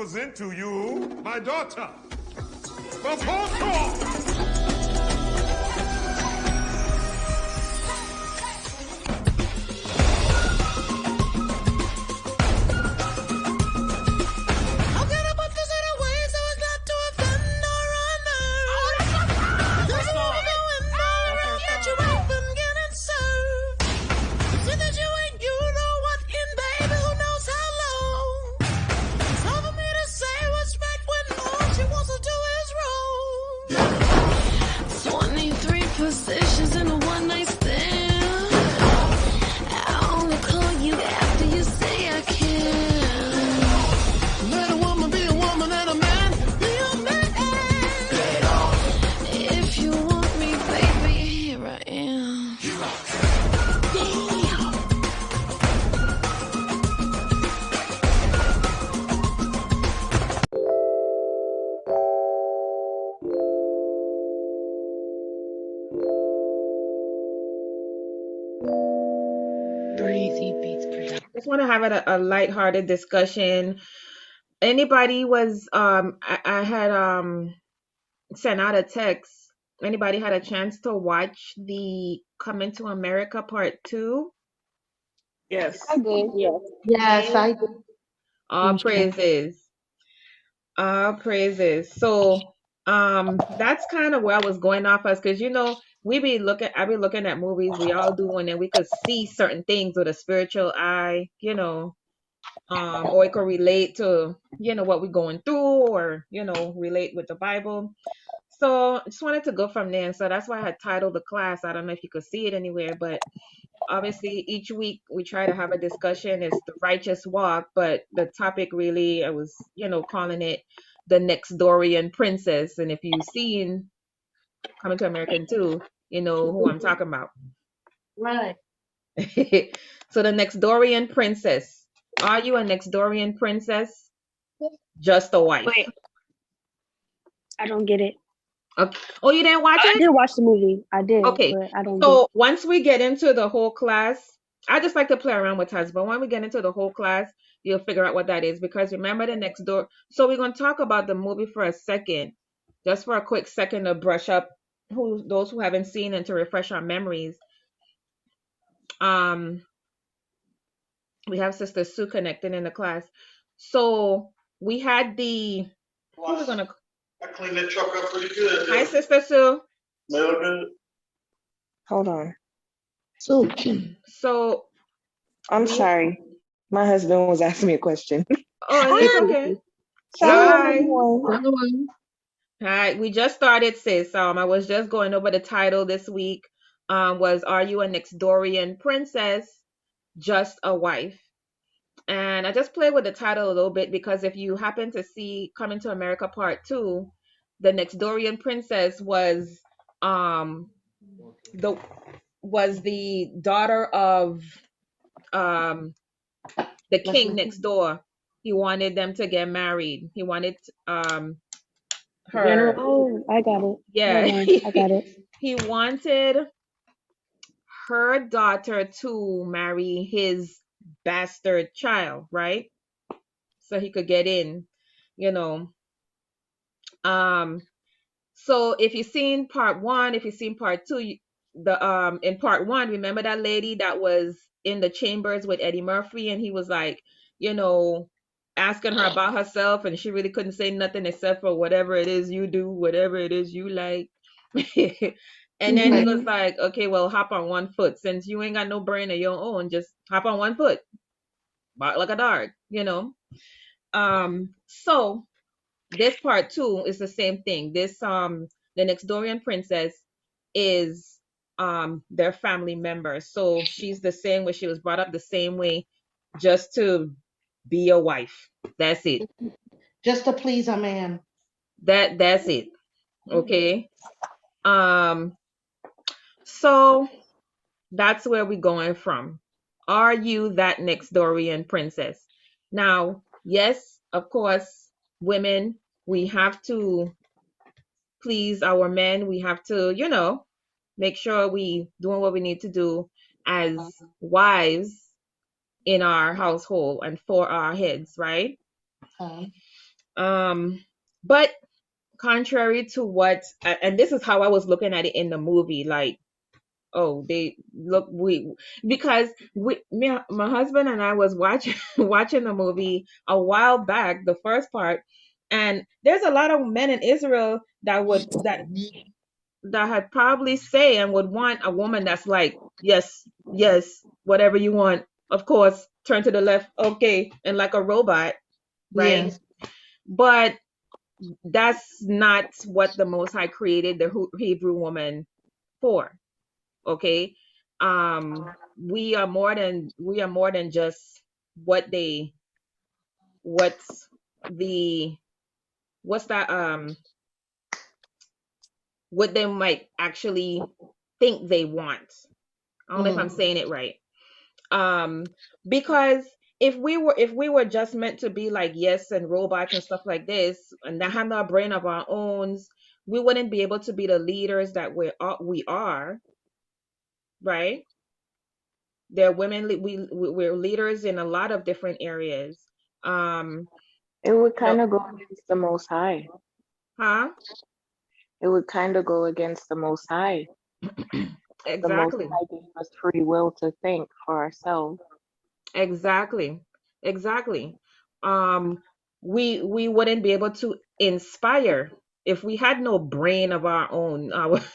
present to you my daughter, the Photo. Positions in a one night stand. I only call you after you say I can. Let a woman be a woman and a man be a man. If you want me, baby, here I am. Damn. 3 beats per second. Just want to have a lighthearted discussion. Anybody was I had sent out a text. Anybody had a chance to watch the Coming to America Part 2? Yes. I did, yes. Yes, I did. All praises. All praises. So that's kind of where I was going off as, because I be looking at movies, we all do, and then we could see certain things with a spiritual eye, or it could relate to what we're going through, or relate with the Bible. So I just wanted to go from there, and so that's why I had titled the class. I don't know if you could see it anywhere, but obviously each week we try to have a discussion. It's the righteous walk, but the topic really, I was calling it the Nextdoorian Princess. And if you've seen Coming to America too, you know who I'm talking about. Right. So the Nextdoorian Princess. Are you a Nextdoorian princess? Just a wife? Wait, I don't get it. Okay. Oh, you didn't watch I it? did watch the movie. I did, Okay. but I don't get So it. once we get into the whole class, I just like to play around with tags, but when we get into the whole class, you'll figure out what that is, because remember the next door. So we're going to talk about the movie for a second, just for a quick second to brush up those who haven't seen and to refresh our memories. We have Sister Sue connecting in the class. So we had who we're gonna. I cleaned that truck up pretty good. Hi, Sister Sue. Smell good. Hold on. So I'm sorry. My husband was asking me a question. Oh, it's okay. Hi. Hi. We just started, sis. I was just going over the title this week. Was Are You a Nextdoorian Princess? Just a Wife? And I just played with the title a little bit because if you happen to see Coming to America Part 2, the Nextdoorian Princess was the daughter of the king next door. He wanted them to get married. He wanted her. Oh, I got it. Yeah. I got it. He wanted her daughter to marry his bastard child, right? So he could get in, So if you've seen part 1, if you've seen part 2, in part 1, remember that lady that was in the chambers with Eddie Murphy, and he was like, asking her about herself, and she really couldn't say nothing except for whatever it is you do, whatever it is you like. And then he was like, okay, well, hop on one foot. Since you ain't got no brain of your own, just hop on one foot. Bark like a dog, So this part 2 is the same thing. This the Nextdoorian Princess is their family member. So she's the same way, she was brought up the same way, just to be a wife. That's it. Just to please a man. That's it. Okay. So that's where we're going from. Are you that Nextdoorian princess? Now, yes, of course, women, we have to please our men. We have to, make sure we doing what we need to do as wives in our household and for our heads, right? But contrary to what, and this is how I was looking at it in the movie, like, oh, they look, because my husband and I was watching watching the movie a while back, the first part, and there's a lot of men in Israel that had probably say and would want a woman that's like, yes, yes, whatever you want, of course, turn to the left, okay, and like a robot, right? Yes. But that's not what the Most High created the Hebrew woman for. Okay, we are more than just what they what's the what's that what they might actually think they want. I don't know if I'm saying it right. Um, because if we were just meant to be like yes and robots and stuff like this and not have a brain of our own, we wouldn't be able to be the leaders that we are, right? There are women we're leaders in a lot of different areas. Um, It would no, kind of go against the Most High. huh? It would kind of go against the Most High. The Most Exactly. High gave us free will to think for ourselves. Exactly. Exactly. Um, we wouldn't be able to inspire if we had no brain of our own.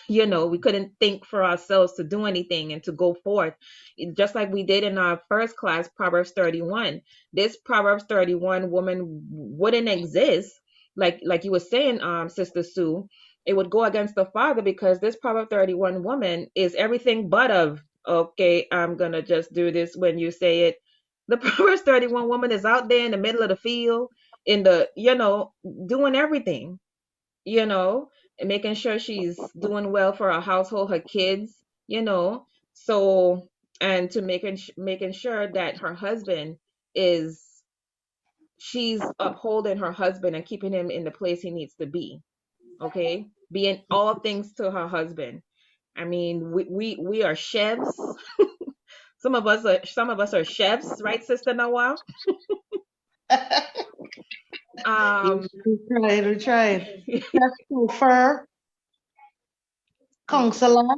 We couldn't think for ourselves to do anything and to go forth. Just like we did in our first class, Proverbs 31. This Proverbs 31 woman wouldn't exist. Like you were saying, Sister Sue, it would go against the father because this Proverbs 31 woman is everything but of, okay, I'm gonna just do this when you say it. The Proverbs 31 woman is out there in the middle of the field, in the, doing everything, and making sure she's doing well for her household, her kids, you know. So, and to making sure that her husband is, she's upholding her husband and keeping him in the place he needs to be. Okay, being all things to her husband. I mean, we are chefs. Some of us are chefs, right, Sister Noah? Yes, Um, we tried. Chauffeur, counselor,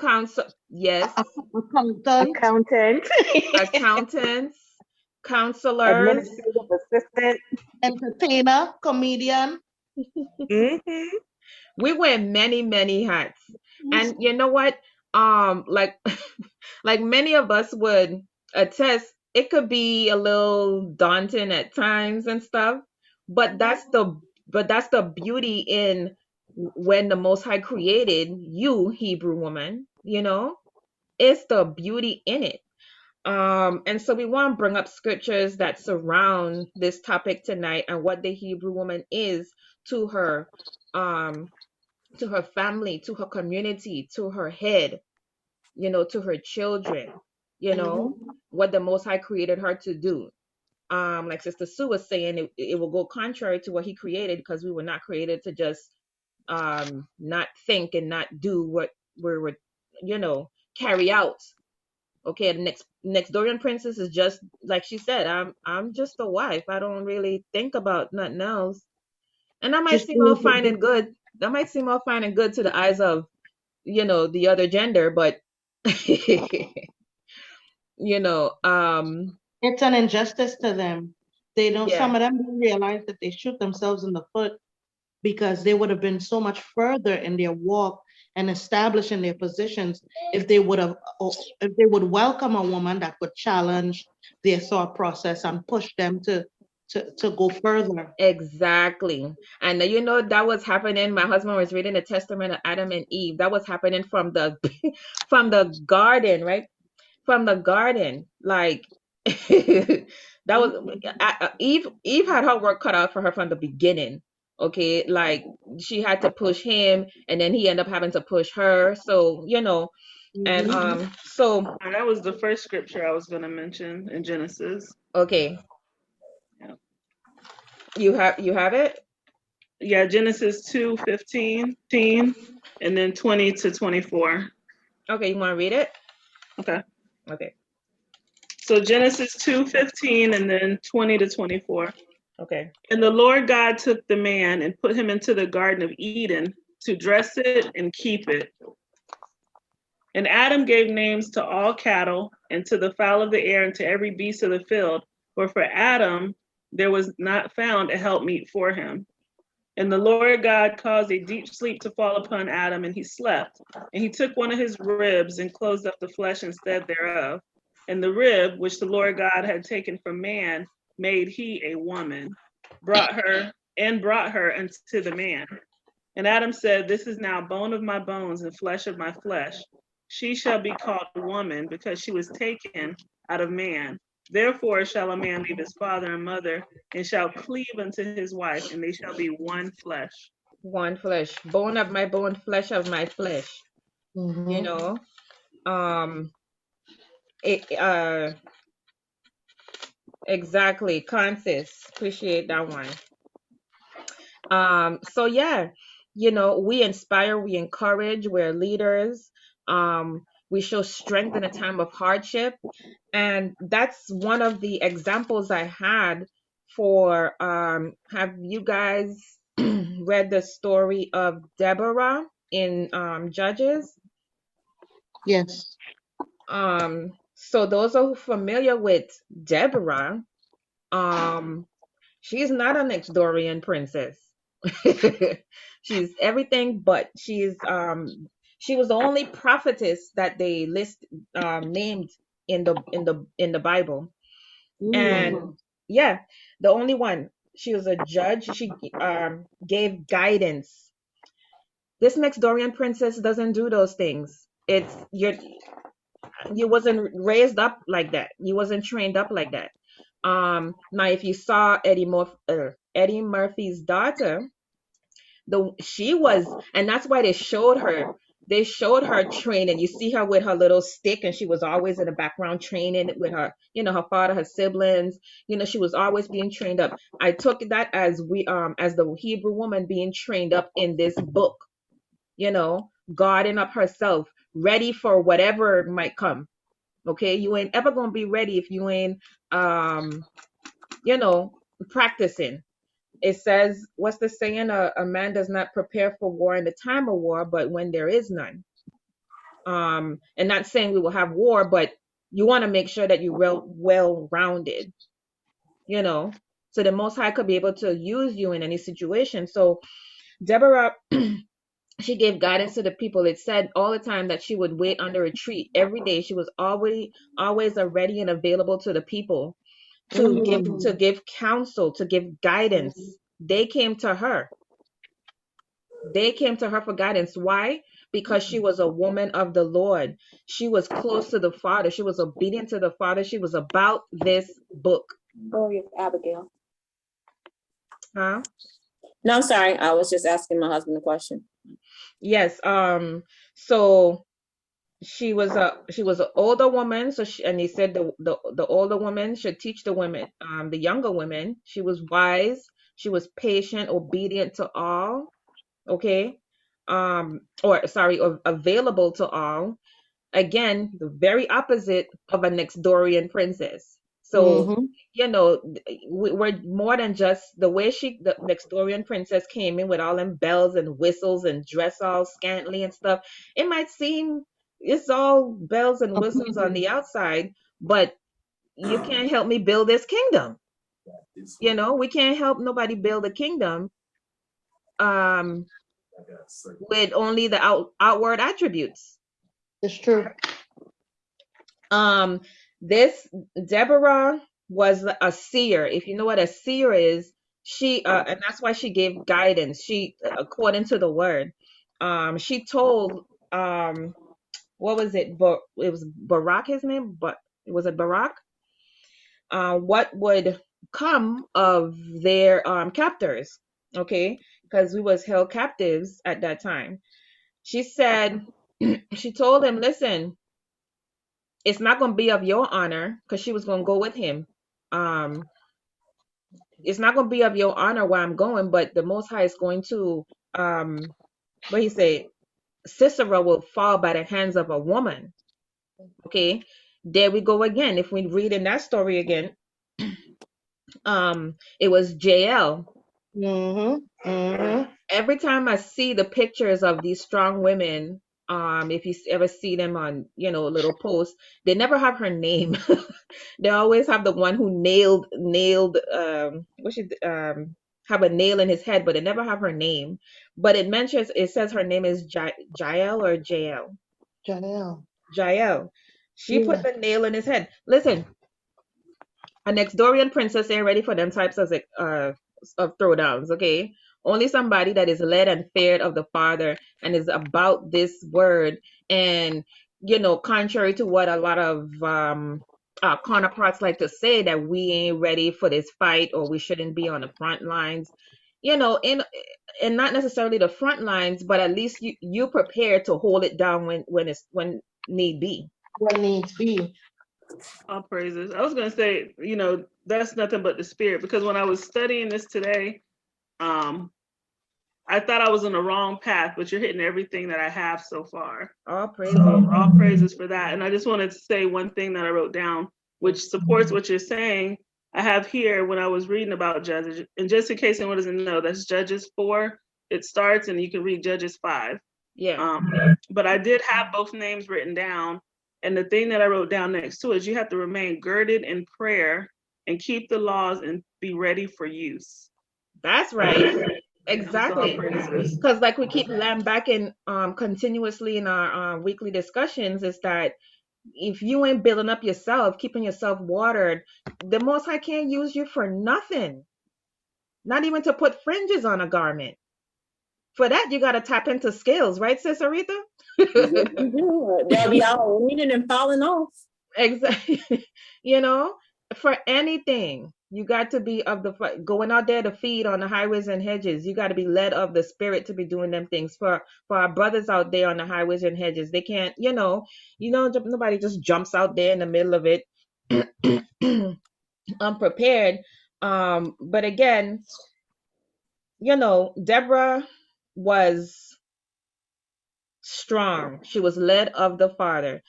counsel, yes, accountant, Accountant, accountants, counselors. administrative assistant. entertainer, comedian. Hmm. We wear many, many hats. And you know what? Like like many of us would attest, it could be a little daunting at times and stuff, but that's the beauty in when the Most High created you, Hebrew woman, it's the beauty in it. And so we want to bring up scriptures that surround this topic tonight and what the Hebrew woman is to her, um, to her family, to her community, to her head, to her children, what the Most High created her to do. Like Sister Sue was saying, it will go contrary to what he created because we were not created to just not think and not do what we're, carry out. Okay, the Nextdoorian Princess is just like she said, I'm just a wife. I don't really think about nothing else. And that might Just seem all do fine and good. That might seem all fine and good to the eyes of, the other gender, but you know, um, it's an injustice to them. They don't, yeah, some of them don't realize that they shoot themselves in the foot because they would have been so much further in their walk and establishing their positions if they would have, if they would welcome a woman that would challenge their thought process and push them to go further. exactly. And that was happening. My husband was reading the testament of Adam and Eve. That was happening from the from the garden, right? From the garden, like that was Eve had her work cut out for her from the beginning. Okay, like she had to push him, and then he ended up having to push her. So and so And that was the first scripture I was going to mention in Genesis. okay, Yeah, you have it. yeah, Genesis 2:15, and then 20 to 24. Okay, you want to read it? Okay. Okay. So Genesis 2:15 and then 20 to 24. Okay. And the Lord God took the man and put him into the Garden of Eden to dress it and keep it. And Adam gave names to all cattle and to the fowl of the air and to every beast of the field. For Adam there was not found a helpmeet for him. And the Lord God caused a deep sleep to fall upon Adam, and he slept. And he took one of his ribs and closed up the flesh instead thereof. And the rib which the Lord God had taken from man made he a woman, brought her unto the man. And Adam said, This is now bone of my bones and flesh of my flesh. She shall be called woman, because she was taken out of man. Therefore shall a man leave his father and mother, and shall cleave unto his wife, and they shall be one flesh. One flesh, bone of my bone, flesh of my flesh. You know, exactly. Consis, appreciate that one. So yeah, you know, we inspire, we encourage, we're leaders. We show strength in a time of hardship. And that's one of the examples I had for have you guys read the story of Deborah in Judges? Yes. So those are familiar with Deborah, she's not a Nextdoorian princess. She's everything but. She was the only prophetess that they named in the Bible. And yeah, the only one. She was a judge. She gave guidance. This Nextdoorian princess doesn't do those things. You wasn't raised up like that. You wasn't trained up like that. Now if you saw Eddie Murphy's daughter, she was, and that's why they showed her. They showed her training. You see her with her little stick, and she was always in the background training with her, her father, her siblings. She was always being trained up. I took that as as the Hebrew woman being trained up in this book, guarding up herself, ready for whatever might come. Okay, you ain't ever gonna be ready if you ain't, practicing. It says, what's the saying? A man does not prepare for war in the time of war, but when there is none. And not saying we will have war, but you want to make sure that you're well-rounded, so the Most High could be able to use you in any situation. So Deborah, she gave guidance to the people. It said all the time that she would wait under a tree every day. She was always ready and available to the people to give counsel, to give guidance. They came to her. They came to her for guidance. Why? Because she was a woman of the Lord. She was close to the Father. She was obedient to the Father. She was about this book. Oh, yes, Abigail. Huh? No, I'm sorry. I was just asking my husband a question. Yes. So she was an older woman. So and he said the older woman should teach the women, the younger women. She was wise. She was patient, obedient to all. Okay. Or available to all. Again, the very opposite of a Nextdoorian princess. So, we're more than just the way the Nextdoorian princess came in with all them bells and whistles and dress all scantily and stuff. It might seem it's all bells and whistles on the outside, but you can't help me build this kingdom. We can't help nobody build a kingdom with only the outward attributes. It's true. This Deborah was a seer. If you know what a seer is, she and that's why she gave guidance. She, according to the word, she told what was it? But it was Barak, his name, but was it Barak? What would come of their captors? Okay, because we was held captives at that time. She said, she told him, listen, it's not going to be of your honor, because she was going to go with him. It's not going to be of your honor where I'm going, but the Most High is going to, what he say, Sisera will fall by the hands of a woman. Okay, there we go again. If we read in that story again, it was JL. Mm-hmm. Every time I see the pictures of these strong women, if you ever see them on, little posts, they never have her name. They always have the one who nailed, have a nail in his head, but they never have her name. But it says her name is Jael or JL. Janelle. Jael. She put Yeah. the nail in his head. Listen, a Nextdoorian princess ain't ready for them types of throwdowns, okay? Only somebody that is led and feared of the Father and is about this word. And, contrary to what a lot of counterparts like to say, that we ain't ready for this fight or we shouldn't be on the front lines, in and not necessarily the front lines, but at least you prepared to hold it down when need be. What needs be. All praises. I was going to say, that's nothing but the spirit, because when I was studying this today, I thought I was on the wrong path, but you're hitting everything that I have so far. All praises. So all praises for that. And I just wanted to say one thing that I wrote down, which supports what you're saying. I have here when I was reading about Judges, and just in case anyone doesn't know, that's Judges 4. It starts, and you can read Judges 5. Yeah. But I did have both names written down. And the thing that I wrote down next to it is you have to remain girded in prayer and keep the laws and be ready for use. That's right. Exactly. Because like we keep lambacking continuously in our weekly discussions, is that if you ain't building up yourself, keeping yourself watered, the Most High can't use you for nothing. Not even to put fringes on a garment. For that, you got to tap into skills, right, Sis Aretha? They'll be all leaning and falling off. Exactly. For anything, you got to be going out there to feed on the highways and hedges. You got to be led of the Spirit to be doing them things. For our brothers out there on the highways and hedges, they can't, nobody just jumps out there in the middle of it unprepared. But again, Deborah was strong. She was led of the Father.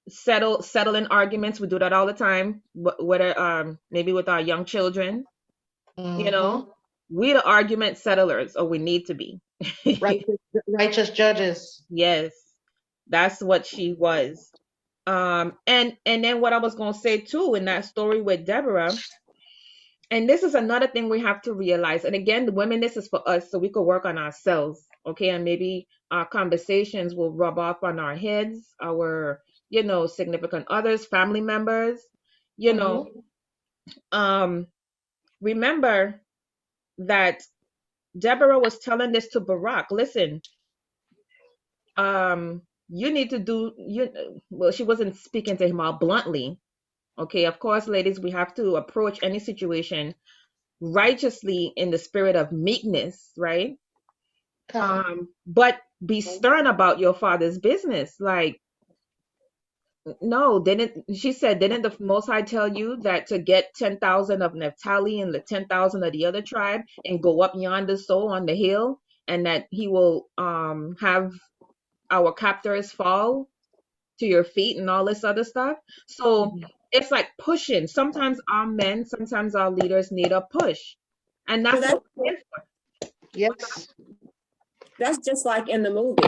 Settling arguments. We do that all the time. Whether maybe with our young children, we the argument settlers, or we need to be. Righteous judges. Yes, that's what she was. And then what I was gonna say too in that story with Deborah. And this is another thing we have to realize. And again, the women, this is for us, so we could work on ourselves, okay? And maybe our conversations will rub off on our heads, our, significant others, family members, remember that Deborah was telling this to Barak. Listen, you need to do, well, she wasn't speaking to him all bluntly. Okay, of course, ladies, we have to approach any situation righteously in the spirit of meekness, right? But be stern about your father's business. Like, no, she said, didn't the Most High tell you that to get 10,000 of Naphtali and the 10,000 of the other tribe and go up yonder so on the hill, and that he will have our captors fall to your feet and all this other stuff? So it's like pushing. Sometimes our men, sometimes our leaders need a push. And that's what we're here for. Yes. That's just like in the movie.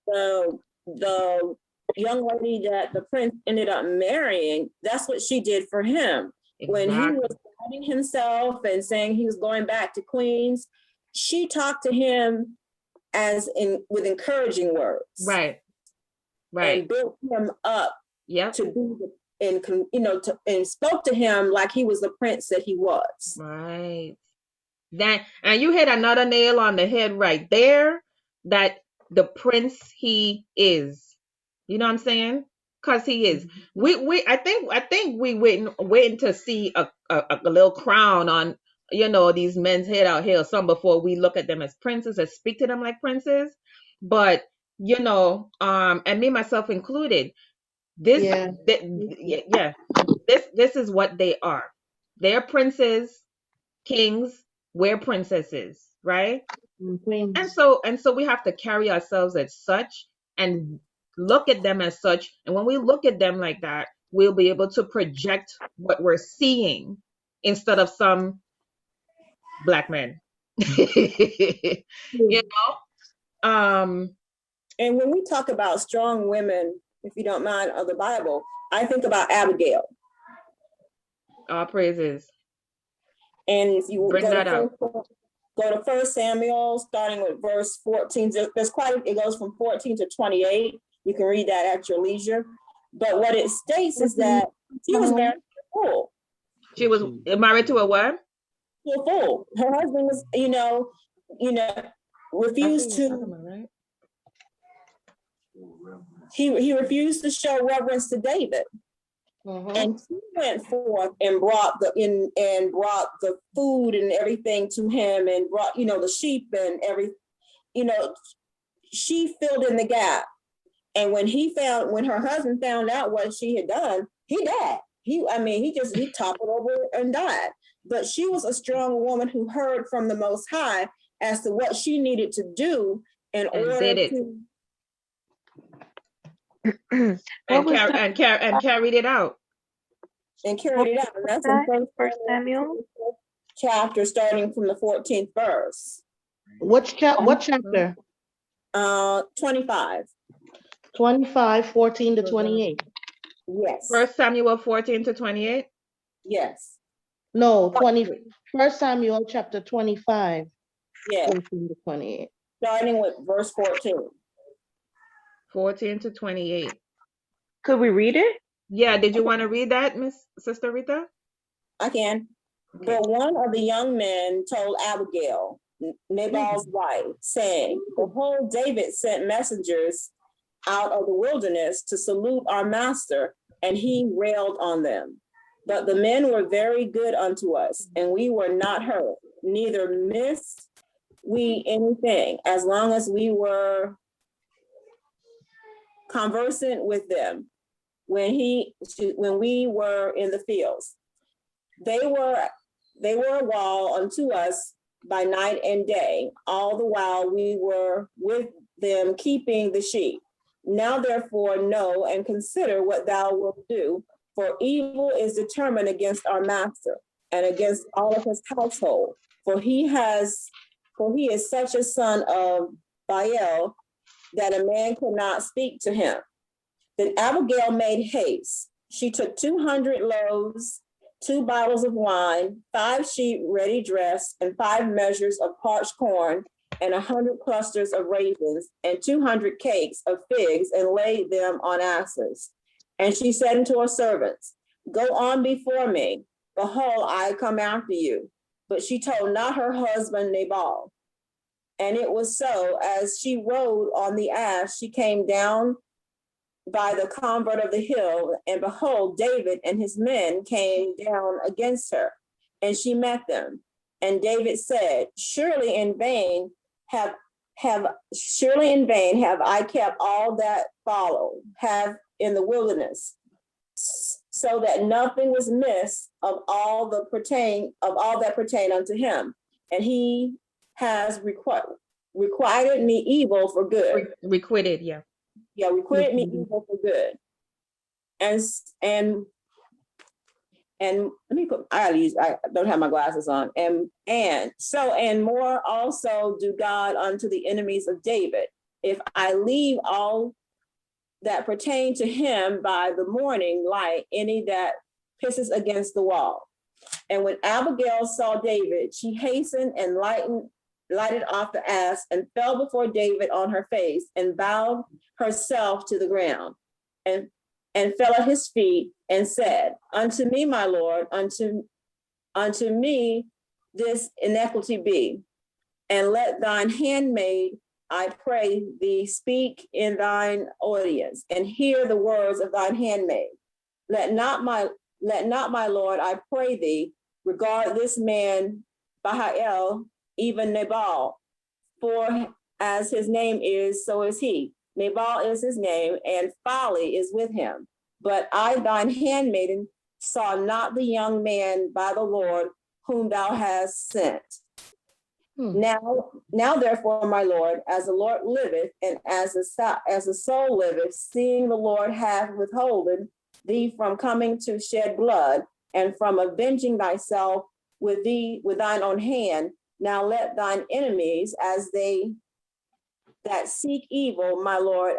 The young lady that the prince ended up marrying, that's what she did for him. Exactly. When he was doubting himself and saying he was going back to Queens, she talked to him with encouraging words. Right. And built him up to be and spoke to him like he was the prince that he was. Right. And you hit another nail on the head right there, that the prince he is. You know what I'm saying? Because he is. I think we waiting to see a little crown on these men's head out here, some before we look at them as princes or speak to them like princes. But and me myself included, this is what they are. They're princes, kings, we're princesses, right? Queens. And so we have to carry ourselves as such and look at them as such. And when we look at them like that, we'll be able to project what we're seeing instead of some black men. You know? And when we talk about strong women, if you don't mind, of the Bible, I think about Abigail. All praises. And if you Bring that out. go to 1 Samuel, starting with verse 14. It goes from 14 to 28. You can read that at your leisure. But what it states is that she was married to a fool. She was married to a what? To a fool. Her husband was, refused to. He refused to show reverence to David. And she went forth and brought the food and everything to him, and brought, the sheep and she filled in the gap. And when her husband found out what she had done, he died. He toppled over and died. But she was a strong woman who heard from the Most High as to what she needed to do in order to. And carried it out. And carried it out. And that's in 1 Samuel chapter, starting from the 14th verse. What chapter? 25. 25, 14 to 28. Yes. 1 Samuel 14 to 28? Yes. No, 1 Samuel chapter 25. Yes. 14 to 28. Starting with verse 14. 14 to 28. Could we read it? Yeah, did you want to read that, Sister Rita? I can. Okay. But one of the young men told Abigail, Nabal's wife, saying, behold, David sent messengers out of the wilderness to salute our master, and he railed on them. But the men were very good unto us, and we were not hurt, neither missed we anything, as long as we were conversant with them when we were in the fields. They were a wall unto us by night and day, all the while we were with them keeping the sheep. Now therefore know and consider what thou wilt do, for evil is determined against our master and against all of his household, for he is such a son of Baal that a man could not speak to him. Then Abigail made haste. She took 200 loaves, 2 bottles of wine, 5 sheep ready dressed, and 5 measures of parched corn, and 100 clusters of raisins, and 200 cakes of figs, and laid them on asses. And she said unto her servants, go on before me. Behold, I come after you. But she told not her husband Nabal. And it was so, as she rode on the ass, she came down by the covert of the hill, and behold, David and his men came down against her, and she met them. And David said, surely in vain have I kept all that have in the wilderness, so that nothing was missed of all that pertained unto him. And he has requited me evil for good. Requited, yeah. Yeah, requited me evil for good. And let me put, I don't have my glasses on. And more also do God unto the enemies of David, if I leave all that pertain to him by the morning light, any that pisses against the wall. And when Abigail saw David, she hastened and lighted off the ass, and fell before David on her face, and bowed herself to the ground, and fell at his feet, and said, unto me, my Lord, unto me this iniquity be, and let thine handmaid, I pray thee, speak in thine audience, and hear the words of thine handmaid. Let not my Lord, I pray thee, regard this man Baal, even Nabal, for as his name is, so is he. Nabal is his name, and folly is with him. But I, thine handmaiden, saw not the young man by the Lord whom thou hast sent. Now, therefore, my Lord, as the Lord liveth, and as the soul liveth, seeing the Lord hath withholden thee from coming to shed blood, and from avenging thyself with thine own hand. Now let thine enemies, as they that seek evil, my Lord,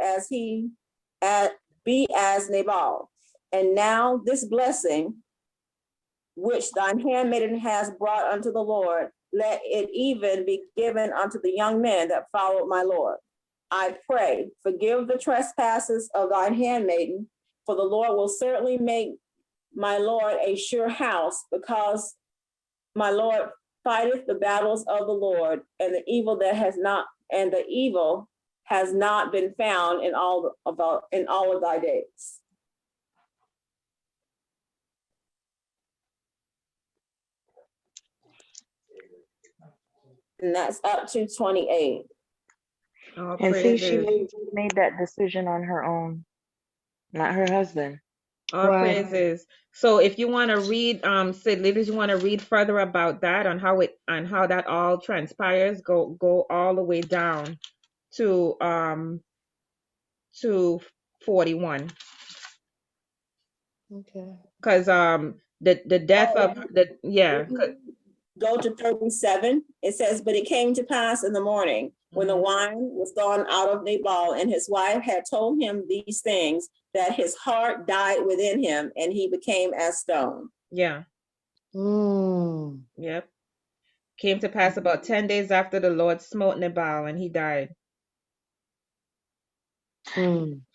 be as Nabal. And now this blessing which thine handmaiden has brought unto the Lord, let it even be given unto the young men that followed my Lord. I pray, forgive the trespasses of thine handmaiden, for the Lord will certainly make my Lord a sure house, because my Lord fighteth the battles of the Lord, and the evil has not been found in all of thy days. And that's up to 28. All And see, she praises. made that decision on her own, not her husband. All praises. So if you want to read, Sid, ladies, you want to read further about that on how that all transpires, go all the way down to 41. Okay. Because the death of the Go to 37. It says, but it came to pass in the morning when the wine was gone out of Nabal, and his wife had told him these things, that his heart died within him, and he became as stone. Yeah. Mm. Yep. Came to pass about 10 days after the Lord smote Nabal, and he died.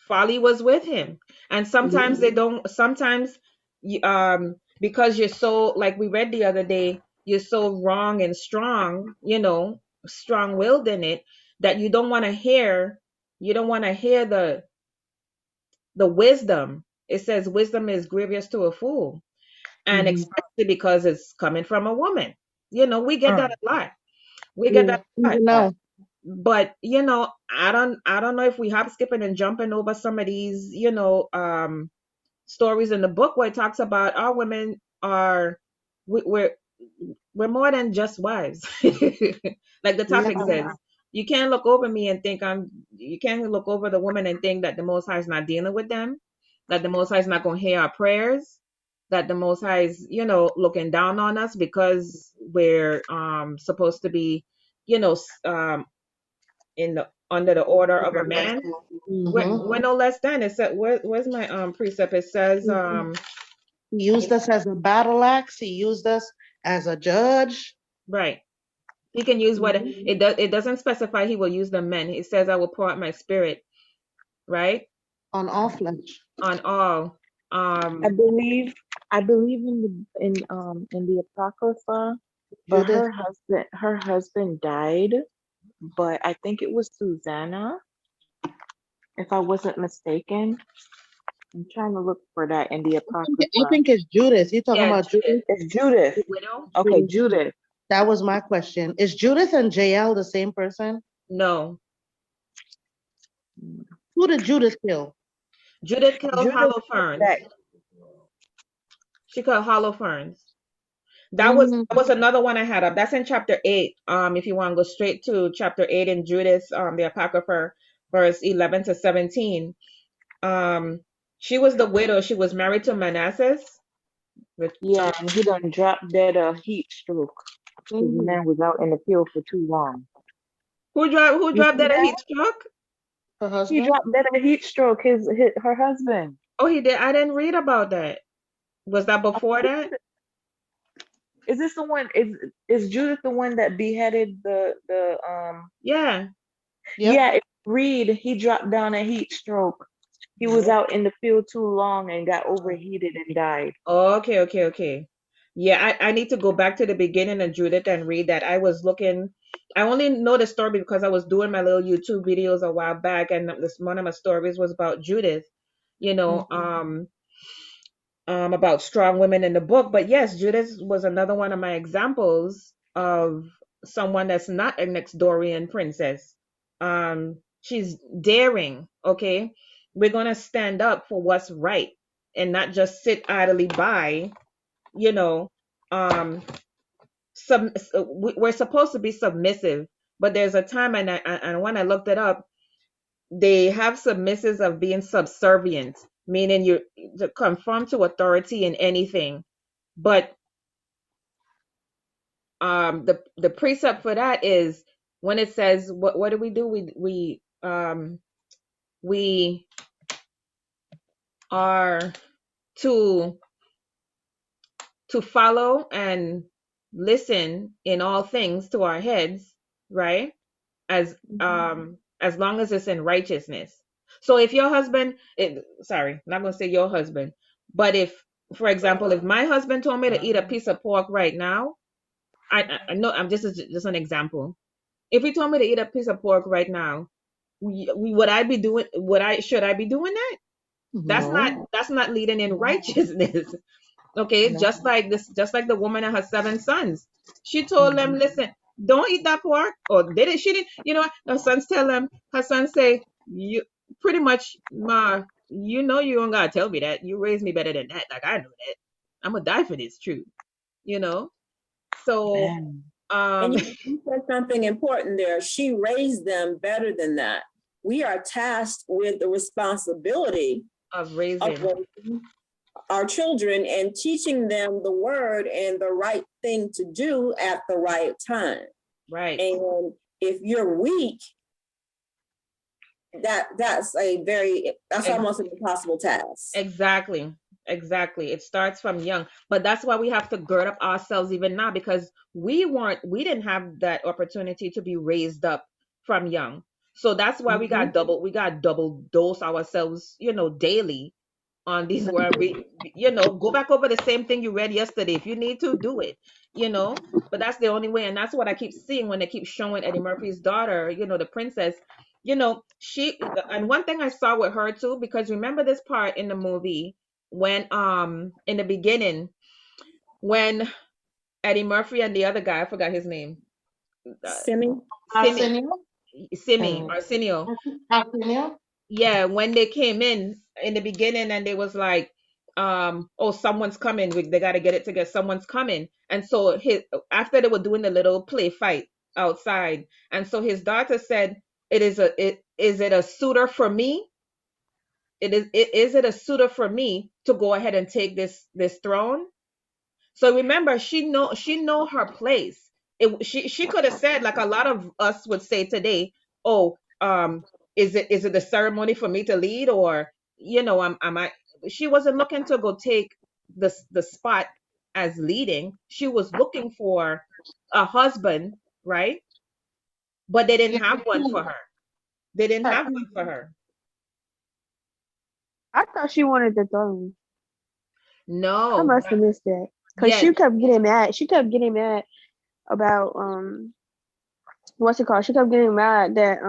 Folly was with him. And sometimes because you're so, like we read the other day, you're so wrong and strong, strong-willed in it, that you don't want to hear the wisdom. It says wisdom is grievous to a fool. And especially because it's coming from a woman. We get that a lot. We get that a lot. No. But I don't know if we hop, skipping and jumping over some of these, stories in the book where it talks about our women we're more than just wives. Like the topic says, you can't look over me and think you can't look over the woman and think that the Most High is not dealing with them, that the Most High is not going to hear our prayers, that the Most High is, looking down on us because we're supposed to be, under the order of a man. We're no less than. It said, where's my precept? It says he used us as a battle axe. He used us as a judge. Right. He can use what it doesn't specify. He will use the men. It says, I will pour out my spirit, right, on all flesh, on all. I believe in the Apocrypha, but her husband died, but I think it was Susanna, if I wasn't mistaken. I'm trying to look for that in the Apocrypha. I think it's Judith. You're talking about Judith? It's Judith. The widow? Okay, Judith. That was my question. Is Judith and Jael the same person? No. Who did Judith kill? Judith killed Holofernes. She killed Holofernes. That was another one I had up. That's in chapter 8. If you want to go straight to chapter 8 in Judith, the Apocrypha, verse 11 to 17. She was the widow. She was married to Manasseh. Yeah, and he done dropped dead of heat stroke. The man was out in the field for too long. Who dropped dead of heat stroke? Her husband. He dropped dead of heat stroke. Her husband. Oh, he did. I didn't read about that. Was that before that? Is this the one? Is Judith the one that beheaded the Yeah. Yeah, Reed, he dropped down a heat stroke. He was out in the field too long and got overheated and died. Okay. Yeah, I need to go back to the beginning of Judith and read that. I only know the story because I was doing my little YouTube videos a while back, and one of my stories was about Judith, about strong women in the book. But yes, Judith was another one of my examples of someone that's not a Nextdoorian princess. She's daring, okay? We're going to stand up for what's right and not just sit idly by, we're supposed to be submissive, but there's a time, and when I looked it up, they have submissives of being subservient, meaning you to conform to authority in anything, But the precept for that is when it says what do? We are to follow and listen in all things to our heads, right? As long as it's in righteousness. So if your husband, sorry, not gonna say your husband, but if, for example, if my husband told me to eat a piece of pork right now, I know I'm just an example. If he told me to eat a piece of pork right now, would I be doing? Should I be doing that? No, That's not leading in righteousness. Okay, no. just like the woman and her 7 sons. She told them, Mhm. listen, don't eat that pork. Or did it? She didn't. You know what? Her sons tell them. Her sons say, you pretty much, ma, you know you don't gotta tell me that. You raised me better than that. Like I know that. I'm gonna die for this truth. You know. So Man. And um, you said something important there. She raised them better than that. We are tasked with the responsibility of of raising. raising our children and teaching them the word and the right thing to do at the right time. Right. And if you're weak, that's almost an impossible task. Exactly. Exactly. It starts from young. But that's why we have to gird up ourselves even now, because we didn't have that opportunity to be raised up from young. So that's why we got double dose ourselves, daily on these where go back over the same thing you read yesterday. If you need to do it. But that's the only way. And that's what I keep seeing when they keep showing Eddie Murphy's daughter, the princess. She, and one thing I saw with her too, because remember this part in the movie when in the beginning, when Eddie Murphy and the other guy, I forgot his name, Simi? Simi, Arsenio? Arsenio. Arsenio? Yeah, when they came in the beginning, and they was like, oh, someone's coming, they got to get it together, someone's coming. And so after they were doing the little play fight outside, and so his daughter said, is it a suitor for me? Is it a suitor for me to go ahead and take this throne? So remember, she know her place. She could have said, like a lot of us would say today, oh, is it the ceremony for me to lead, or am I? She wasn't looking to go take the spot as leading. She was looking for a husband, right? But they didn't Yeah, have one for her. They didn't her- have one for her. I thought she wanted the throne. I No. must have missed that. Cause Yes. she kept getting mad. She kept getting mad about what's it called? She kept getting mad that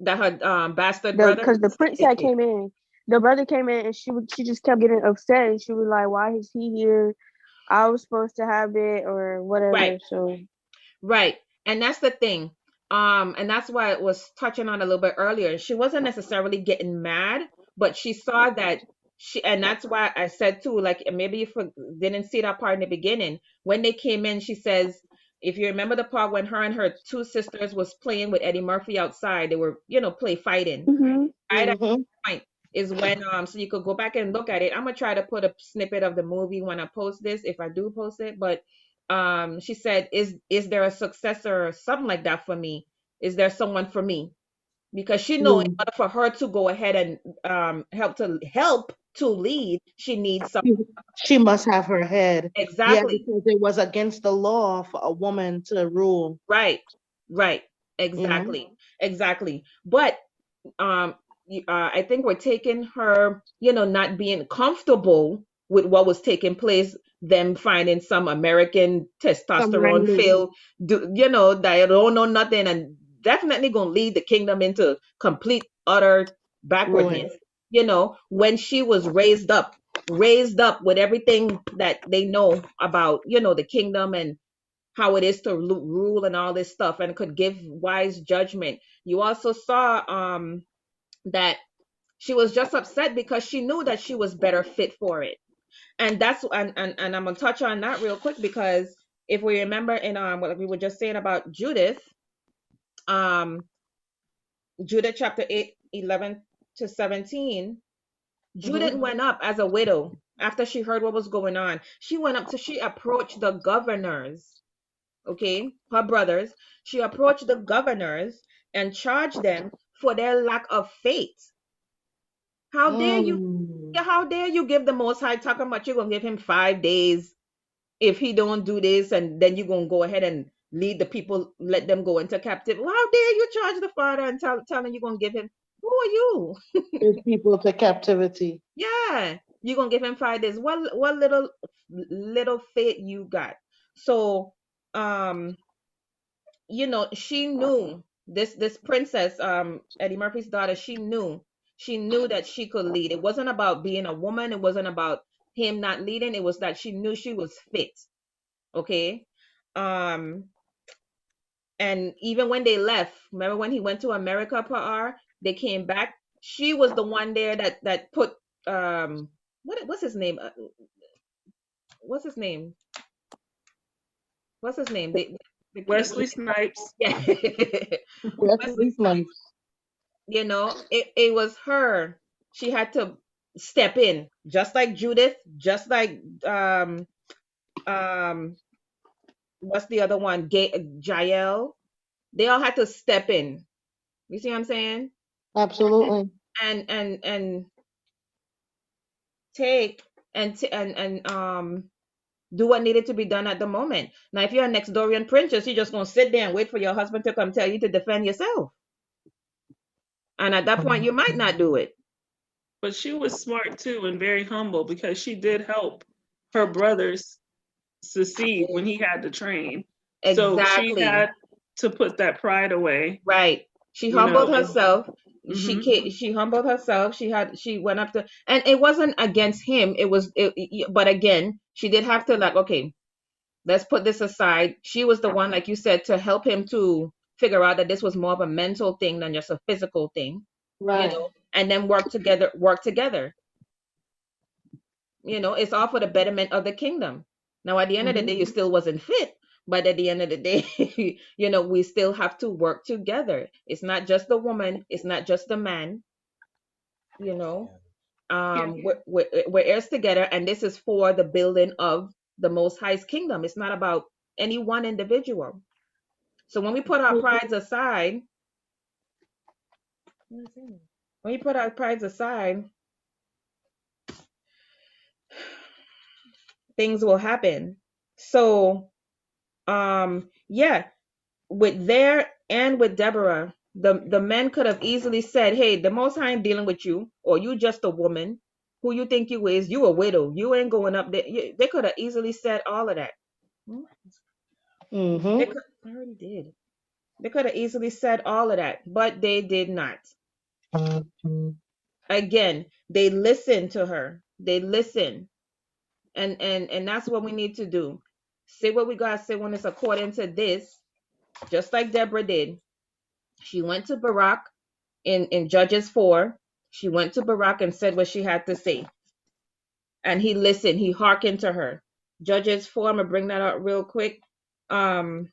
That her bastard the brother. because the prince had came in. The brother came in and she just kept getting upset and she was like, why is he here? I was supposed to have it or Right. whatever. So Right. And that's the thing. And that's why it was touching on a little bit earlier. She wasn't necessarily getting mad, but she saw that and that's why I said too, like maybe you didn't see that part in the beginning. When they came in, she says, if you remember the part when her and her two sisters was playing with Eddie Murphy outside, they were, play fighting. Right at Mhm. that point is when so you could go back and look at it. I'm gonna try to put a snippet of the movie when I post this, if I do post it. But she said, is there a successor or something like that for me? Is there someone for me? Because she know in Mm. order for her to go ahead and help to lead, she needs some. She must have her head. Yeah, Exactly. because it was against the law for a woman to rule. Right. Right. You know? Exactly. But um I think we're taking her, not being comfortable with what was taking place, them finding some American Some testosterone random. filled, that don't know nothing, and definitely gonna lead the kingdom into complete utter Ruin. backwardness. When she was raised up with everything that they know about, the kingdom and how it is to rule and all this stuff, and could give wise judgment. You also saw that she was just upset because she knew that she was better fit for it. And that's and I'm gonna touch on that real quick, because if we remember in what we were just saying about um Judith chapter 8, 11 to 17, Judith went up as a widow after she heard what was going on. She approached the governors, okay, her brothers. She approached the governors and charged them for their lack of faith. How dare you? Mm. How dare you give the Most High talking about you're gonna give him 5 days if he don't do this, and then you're gonna go ahead and lead the people, let them go into captivity. Well, how dare you charge the father and telling you're gonna give him? Who are you? Give people to captivity. Yeah, you're gonna give him 5 days. What little faith you got? So, um, she knew this princess, Eddie Murphy's daughter. She knew that she could lead. It wasn't about being a woman. It wasn't about him not leading. It was that she knew she was fit. Okay. Um, and even when they left, remember when he went to America, they came back. She was the one there that put what's his name? What's his name? What's his name? The king. Wesley Snipes. Yeah. Wesley Snipes. It was her. She had to step in, just like Judith, just like what's the other one? Jael. They all had to step in. You see what I'm saying? Absolutely. And take and do what needed to be done at the moment. Now, if you're a Nextdoorian princess, you're just gonna sit there and wait for your husband to come tell you to defend yourself. And at that point, you might not do it. But she was smart too and very humble because she did help her brothers succeed when he had to train. So she Exactly. had to put that pride away. Right. She You humbled know, herself. Mhm. She humbled herself. She went up to, and it wasn't against him. But again, she did have to, like, okay, let's put this aside. She was the one, like you said, to help him to figure out that this was more of a mental thing than just a physical thing, Right. and then work together. It's all for the betterment of the kingdom. Now, at the end of the day, you still wasn't fit, but at the end of the day, we still have to work together. It's not just the woman, it's not just the man. you know we're heirs together, and this is for the building of the Most High's kingdom. It's not about any one individual. So when we put our prides aside, things will happen. So, yeah, with Deborah, the men could have easily said, "Hey, the Most High ain't dealing with you, or you just a woman. Who you think you is? You a widow. You ain't going up there." They could have easily said all of that. Mm-hmm. I already did. They could have easily said all of that, but they did not. Again, they listened to her. They listened, and that's what we need to do. Say what we gotta say when it's according to this, just like Deborah did. She went to Barak in Judges 4. She went to Barak and said what she had to say, and he listened. He hearkened to her. Judges 4. I'm gonna bring that up real quick. Um,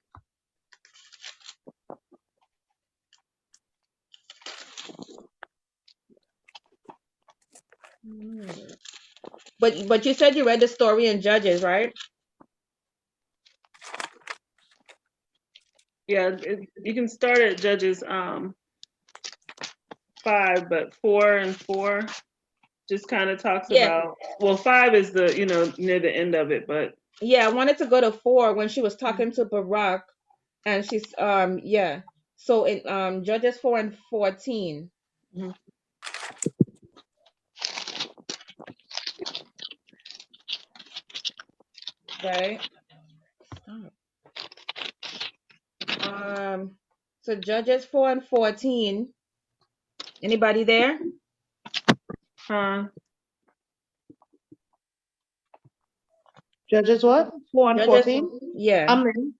but you said you read the story in Judges, right? Yeah, you can start at Judges 5, but 4 and 4 just kind of talks about. Well, 5 is the near the end of it, but yeah, I wanted to go to 4 when she was talking to Barak, and she's yeah. So in Judges 4 and 14. Right. So Judges 4 and 14. Anybody there? Judges what? 4 and 14? Yeah. Amen.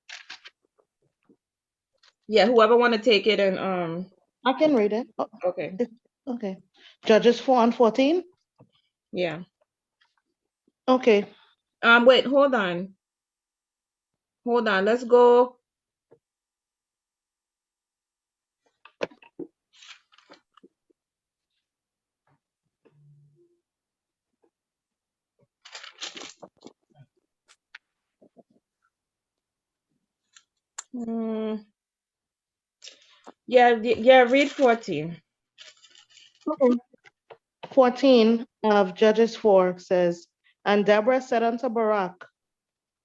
Yeah, whoever want to take it, and I can read it. Oh, okay. Okay. Judges 4 and 14? Yeah. Okay. Wait, hold on. Let's go. Mm, yeah, read 14. Okay. 14 of Judges 4 says, And Deborah said unto Barak,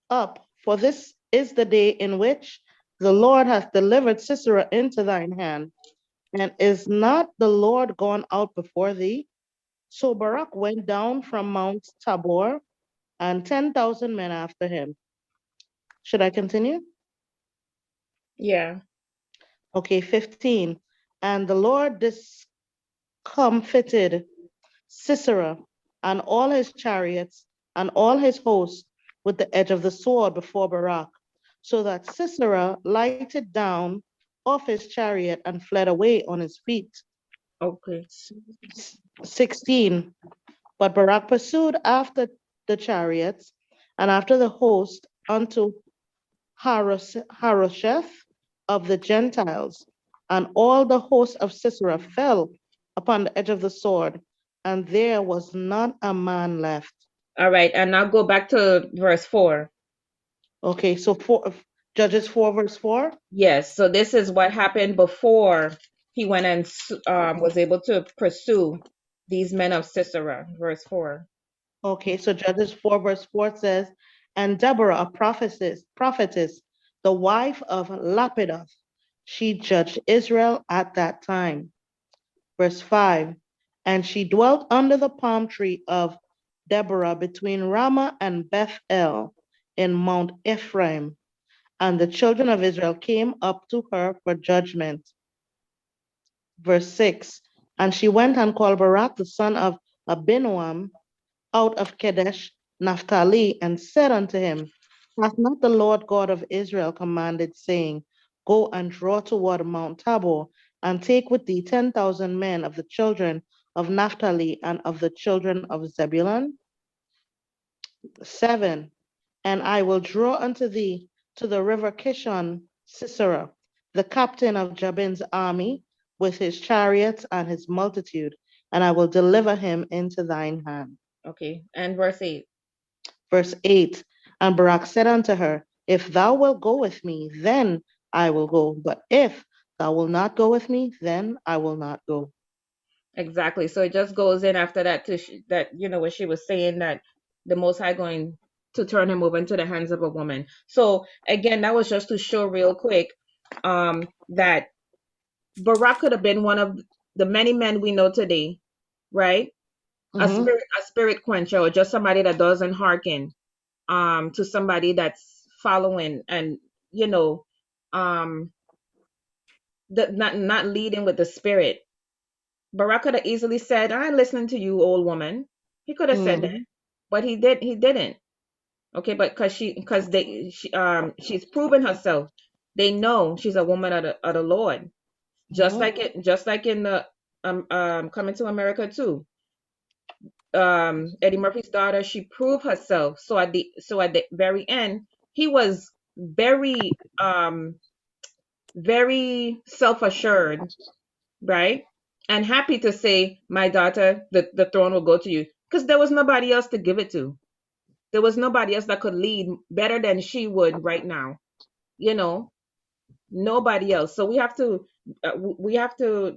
Up, for this is the day in which the Lord hath delivered Sisera into thine hand. And is not the Lord gone out before thee? So Barak went down from Mount Tabor, and 10,000 men after him. Should I continue? Yeah. Okay, 15. And the Lord discomfited Sisera and all his chariots and all his hosts with the edge of the sword before Barak, so that Sisera lighted down off his chariot and fled away on his feet. Okay. 16. But Barak pursued after the chariots and after the host unto Harosheth of the Gentiles, and all the host of Sisera fell upon the edge of the sword, and there was not a man left. All right, and now go back to verse 4. Okay, so Judges 4, verse 4. Yes, so this is what happened before he went and was able to pursue these men of Sisera. Verse 4. Okay, so Judges 4, verse 4 says, And Deborah, a prophetess, the wife of Lapidoth, she judged Israel at that time. Verse 5, And she dwelt under the palm tree of Deborah between Ramah and Bethel in Mount Ephraim. And the children of Israel came up to her for judgment. Verse 6, And she went and called Barak, the son of Abinoam, out of Kadesh, Naphtali, and said unto him, Hath not the Lord God of Israel commanded, saying, Go and draw toward Mount Tabor, and take with thee 10,000 men of the children of Naphtali and of the children of Zebulun? 7, And I will draw unto thee to the river Kishon Sisera, the captain of Jabin's army, with his chariots and his multitude, and I will deliver him into thine hand. Okay, and verse 8. Verse 8, And Barak said unto her, If thou wilt go with me, then I will go. But if thou wilt not go with me, then I will not go. Exactly. So it just goes in after that to that, when she was saying that the Most High going to turn him over into the hands of a woman. So again, that was just to show real quick that Barak could have been one of the many men we know today, right? Mm-hmm. A spirit quencher, or just somebody that doesn't hearken to somebody that's following and not leading with the spirit. Barak could have easily said, I'm listening to you, old woman. He could have said that, Mm-hmm. but he didn't. Okay, but she's proven herself. They know she's a woman of the Lord. Just like in the Coming to America too. Eddie Murphy's daughter, she proved herself. So at the very end, he was very self-assured, right? And happy to say, my daughter, the throne will go to you. Because there was nobody else to give it to. There was nobody else that could lead better than she would right now. Nobody else. So we have to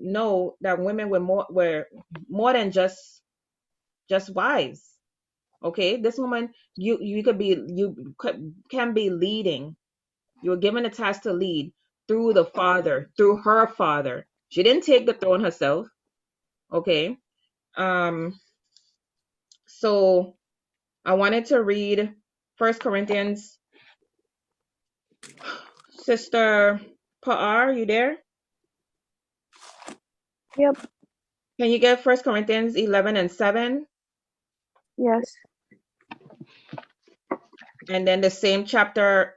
know that women were more than just wives. Okay, this woman, can be leading. You were given a task to lead through through her father. She didn't take the throne herself. Okay. So I wanted to read First Corinthians. Sister Paar, you there? Yep. Can you get First Corinthians 11 and 7? Yes. And then the same chapter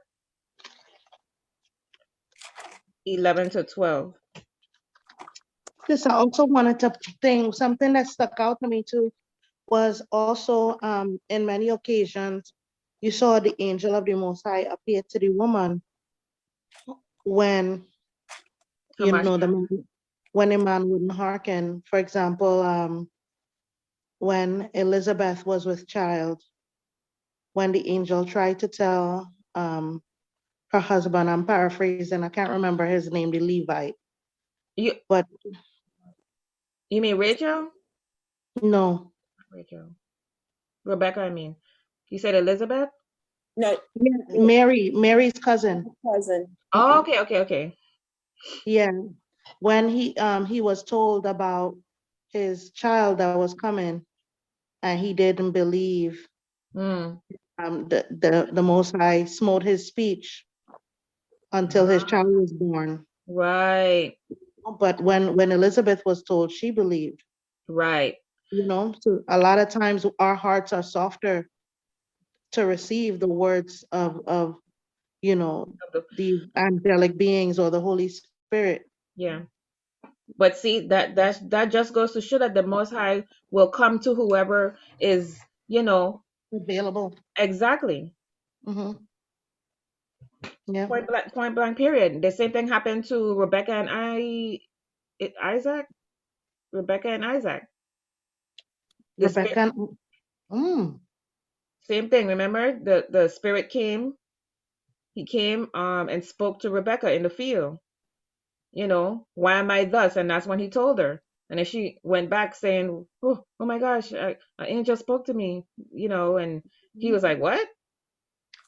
11 to 12. This I also wanted to think something that stuck out to me too was also in many occasions you saw the angel of the Most High appear to the woman when when a man wouldn't hearken. For example, when Elizabeth was with child, when the angel tried to tell her husband. I'm paraphrasing. I can't remember his name, the Levite. But you mean Rachel? No. Rachel. Rebecca, I mean. You said Elizabeth? No. Mary's cousin. Oh, okay. Yeah. When he was told about his child that was coming, and he didn't believe, the Most High smote his speech until his child was born. Right. But when Elizabeth was told, she believed. Right. You know, so a lot of times our hearts are softer to receive the words of you know, the angelic beings or the Holy Spirit. Yeah. But see, that just goes to show that the Most High will come to whoever is, available. Exactly. Mm-hmm. Yeah. Point blank, period. The same thing happened to Rebecca and Isaac. Rebecca and Isaac. Rebecca. Same thing. Remember, the spirit came. He came and spoke to Rebecca in the field. Why am I thus? And that's when he told her. And then she went back saying, oh my gosh, an angel spoke to me, and he was like, what?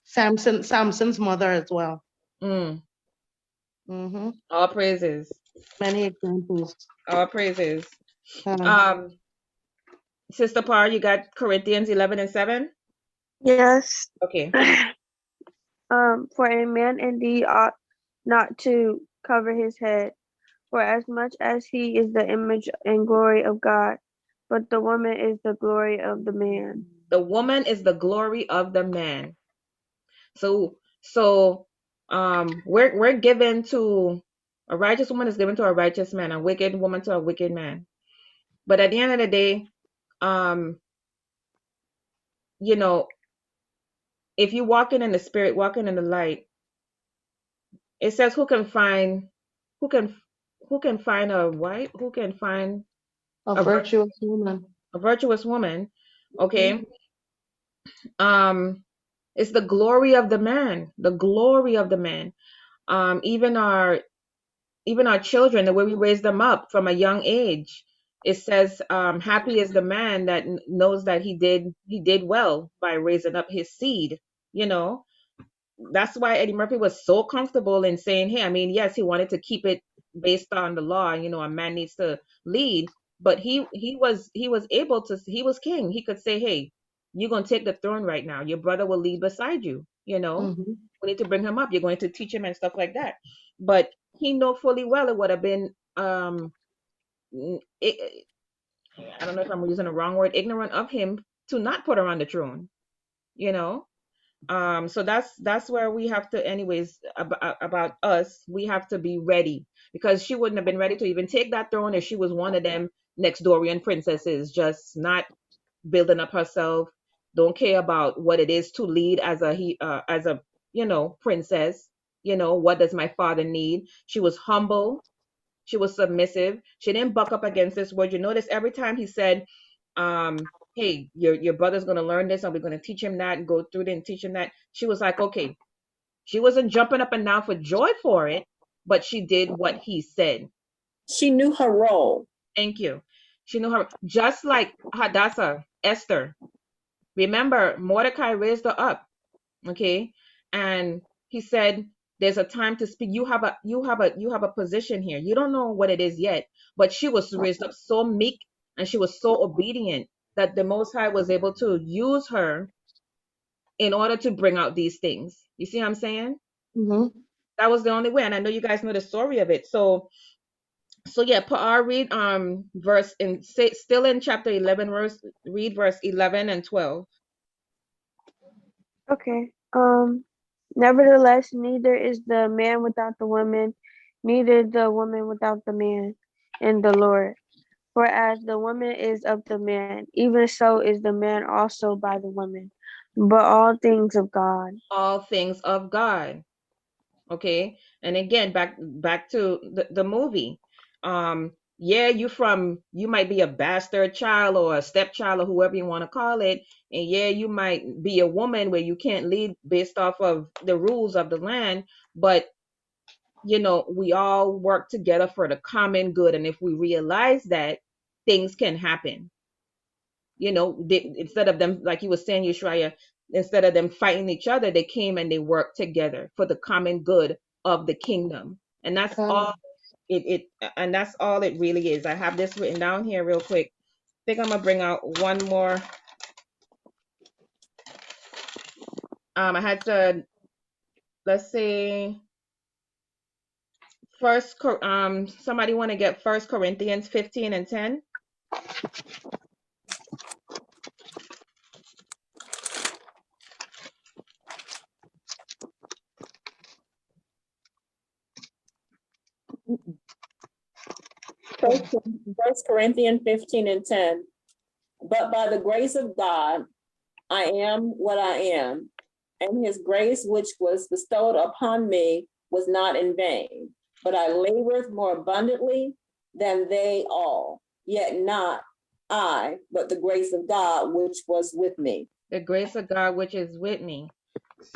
Samson's mother as well. Mm-hmm. All praises. Many examples. All praises. Sister Par, you got Corinthians 11:7? Yes. Okay. For a man indeed ought not to cover his head, for as much as he is the image and glory of God, but the woman is the glory of the man. The woman is the glory of the man. So we're given to a righteous woman is given to a righteous man, a wicked woman to a wicked man. But at the end of the day, if you walking in the spirit, walking in the light, it says who can find a wife? Who can find a virtuous woman? A virtuous woman. Okay. It's the glory of the man. The glory of the man. Even our children, the way we raise them up from a young age, it says, happy is the man that knows that he did well by raising up his seed. That's why Eddie Murphy was so comfortable in saying, hey, I mean, yes, he wanted to keep it based on the law. A man needs to lead, but he was able to. He was king. He could say, hey, you're going to take the throne right now. Your brother will lead beside you. Mm-hmm. We need to bring him up. You're going to teach him and stuff like that. But he know fully well it would have been I don't know if I'm using the wrong word, ignorant of him to not put her on the throne. So that's where we have to, anyways, about us, we have to be ready, because she wouldn't have been ready to even take that throne if she was one of them Nextdoorian princesses, just not building up herself, don't care about what it is to lead as a princess. What does my father need? She was humble, she was submissive, she didn't buck up against this word. You notice every time he said, hey, your brother's going to learn this and we're going to teach him that and go through it and teach him that, she was like, okay. She wasn't jumping up and down for joy for it, but she did what he said. She knew her role. Thank you. She knew her, just like Hadassah, Esther. Remember, Mordecai raised her up, okay? And he said, there's a time to speak. You have a position here. You don't know what it is yet, but she was raised up so meek and she was so obedient that the Most High was able to use her in order to bring out these things. You see what I'm saying? Mm-hmm. That was the only way. And I know you guys know the story of it. So yeah, I'll read still in chapter 11, read verse 11 and 12. Okay. Nevertheless, neither is the man without the woman, neither the woman without the man in the Lord. For as the woman is of the man, even so is the man also by the woman. But all things of God. All things of God. Okay. And again, back to the movie. yeah, you might be a bastard child or a stepchild or whoever you want to call it. And yeah, you might be a woman where you can't lead based off of the rules of the land, but we all work together for the common good. And if we realize that, things can happen. Instead of them, like you were saying, Yeshua, instead of them fighting each other, they came and they worked together for the common good of the kingdom. And that's all and that's all it really is. I have this written down here real quick. I think I'm gonna bring out one more. I had to, let's say, somebody want to get 1 Corinthians 15 and 10. First Corinthians 15 and 10. But by the grace of God, I am what I am, and his grace which was bestowed upon me was not in vain, but I labored more abundantly than they all, yet not I, but the grace of God which was with me. The grace of God which is with me.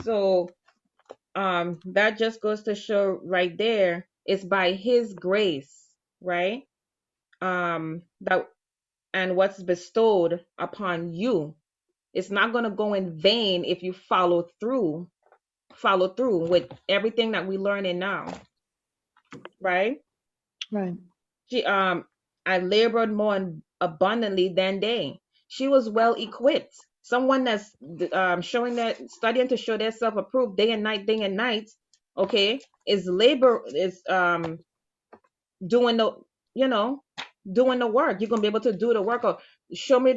So that just goes to show right there, it's by his grace, right? That and what's bestowed upon you. It's not going to go in vain if you follow through with everything that we learn in now, right? Right. I labored more abundantly than they. She was well equipped. Someone that's showing that, studying to show themselves approved day and night, okay, is doing the, doing the work. You're gonna be able to do the work, or show me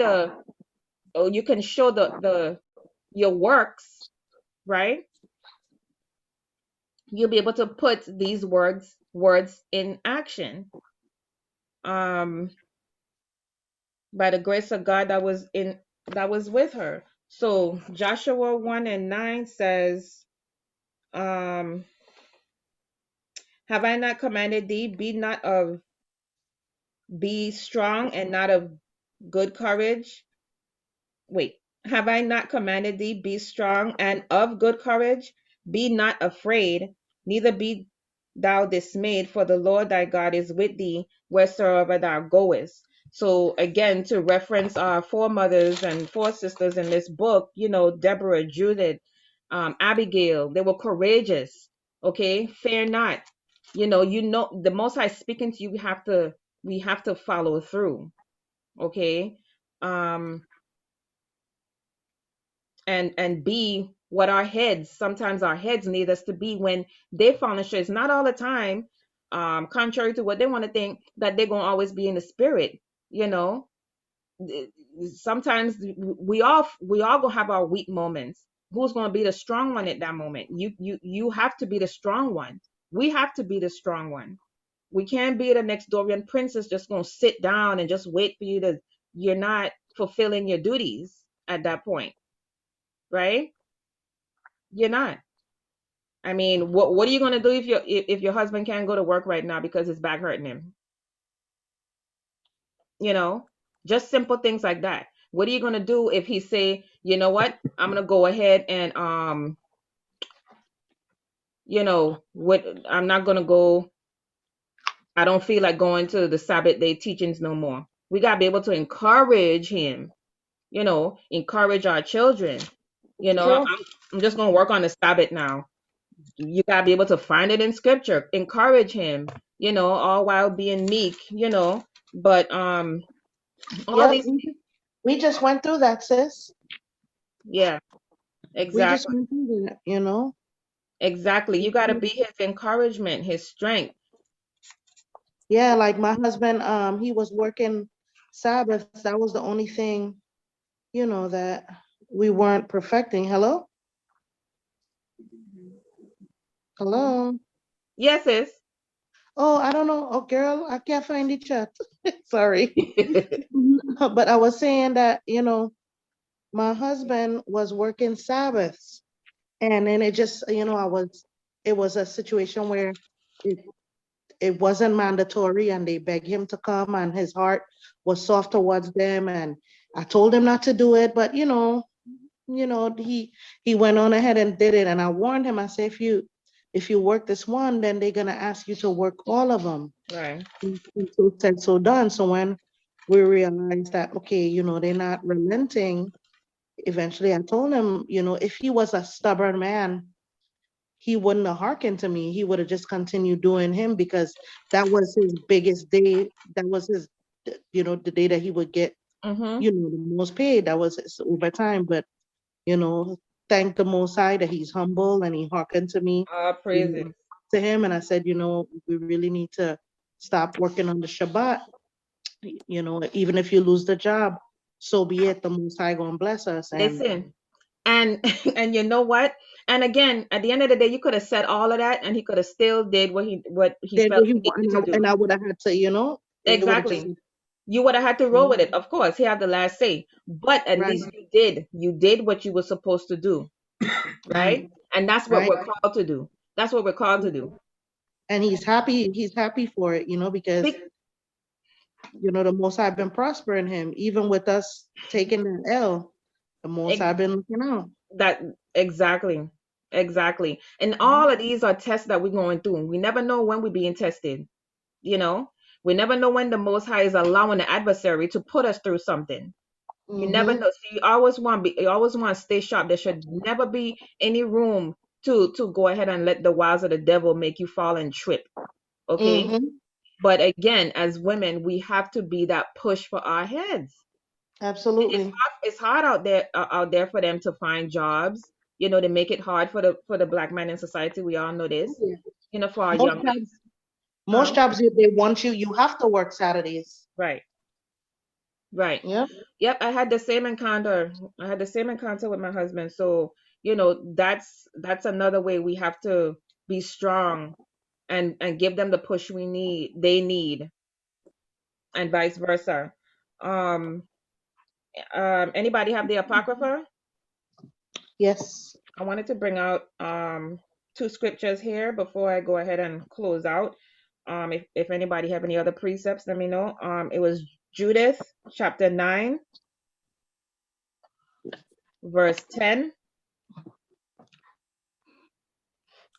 or you can show your works, right? You'll be able to put these words in action. By the grace of God that was with her. So Joshua 1 and 9 says, have I not commanded thee, be strong and not of good courage? Wait, have I not commanded thee, be strong and of good courage? Be not afraid, neither be thou dismayed, for the Lord thy God is with thee wheresoever thou goest. So again, to reference our foremothers and foresisters in this book, Deborah, Judith, Abigail, they were courageous. Okay, fear not. The Most High speaking to you, we have to follow through. Okay, and be what sometimes our heads need us to be when they fall astray. It's not all the time, contrary to what they want to think, that they're going to always be in the spirit. Sometimes we all gonna have our weak moments. Who's going to be the strong one at that moment? You have to be the strong one. We have to be the strong one. We can't be the Nextdoorian princess just going to sit down and just wait for you're not fulfilling your duties at that point, right? You're not. I mean, what are you gonna do if your husband can't go to work right now because his back hurting him? Just simple things like that. What are you gonna do if he say, you know what, I'm gonna go ahead and what, I'm not gonna go. I don't feel like going to the Sabbath day teachings no more. We gotta be able to encourage him. Encourage our children. I'm just gonna work on the Sabbath now. You gotta be able to find it in scripture, encourage him, all while being meek, but all Yeah, these, we just went through that, sis. yeah, We just exactly, went through that, exactly. You gotta be his encouragement, his strength. Yeah, like my husband, he was working Sabbath. That was the only thing, that we weren't perfecting. Hello? Hello? Yes, sis. Oh, I don't know. Oh, girl, I can't find the chat. Sorry. But I was saying that, my husband was working Sabbaths. And then it just, it was a situation where it wasn't mandatory, and they begged him to come, and his heart was soft towards them. And I told him not to do it, but he went on ahead and did it. And I warned him. I said, if you work this one, then they're gonna ask you to work all of them. Right. And so said, so done. So when we realized that, okay, they're not relenting, eventually I told him, if he was a stubborn man, he wouldn't have hearkened to me. He would have just continued doing him, because that was his biggest day. That was his, the day that he would get, the most paid. That was his overtime. But, thank the Most High that he's humble and he hearkened to me. Praises. To him, and I said, we really need to stop working on the Shabbat. Even if you lose the job, so be it. The Most High gonna bless us. Listen, and and you know what? And again, at the end of the day, you could have said all of that, and he could have still did what he felt he needed to do. And I would have had to, exactly. You would have had to roll with it. Of course, he had the last say, but at least you did what you were supposed to do, right? And that's what we're called to do. That's what we're called to do. And he's happy for it, because the Most High been prospering him, even with us taking an L. The Most High been looking out. That exactly. And all of these are tests that we're going through. We never know when we're being tested. We never know when the Most High is allowing the adversary to put us through something. You never know. So you always want to stay sharp. There should never be any room to go ahead and let the wiles of the devil make you fall and trip. Okay. But again, as women, we have to be that push for our heads. Absolutely. It's hard out there for them to find jobs. They make it hard for the Black man in society. We all know this. For our young kids. Most jobs, they want you have to work Saturdays. Right. Yep. I had the same encounter with my husband. So, that's another way we have to be strong and give them the push they need, and vice versa. Anybody have the Apocrypha? Yes. I wanted to bring out 2 scriptures here before I go ahead and close out. If anybody have any other precepts, let me know. It was Judith chapter 9, verse 10.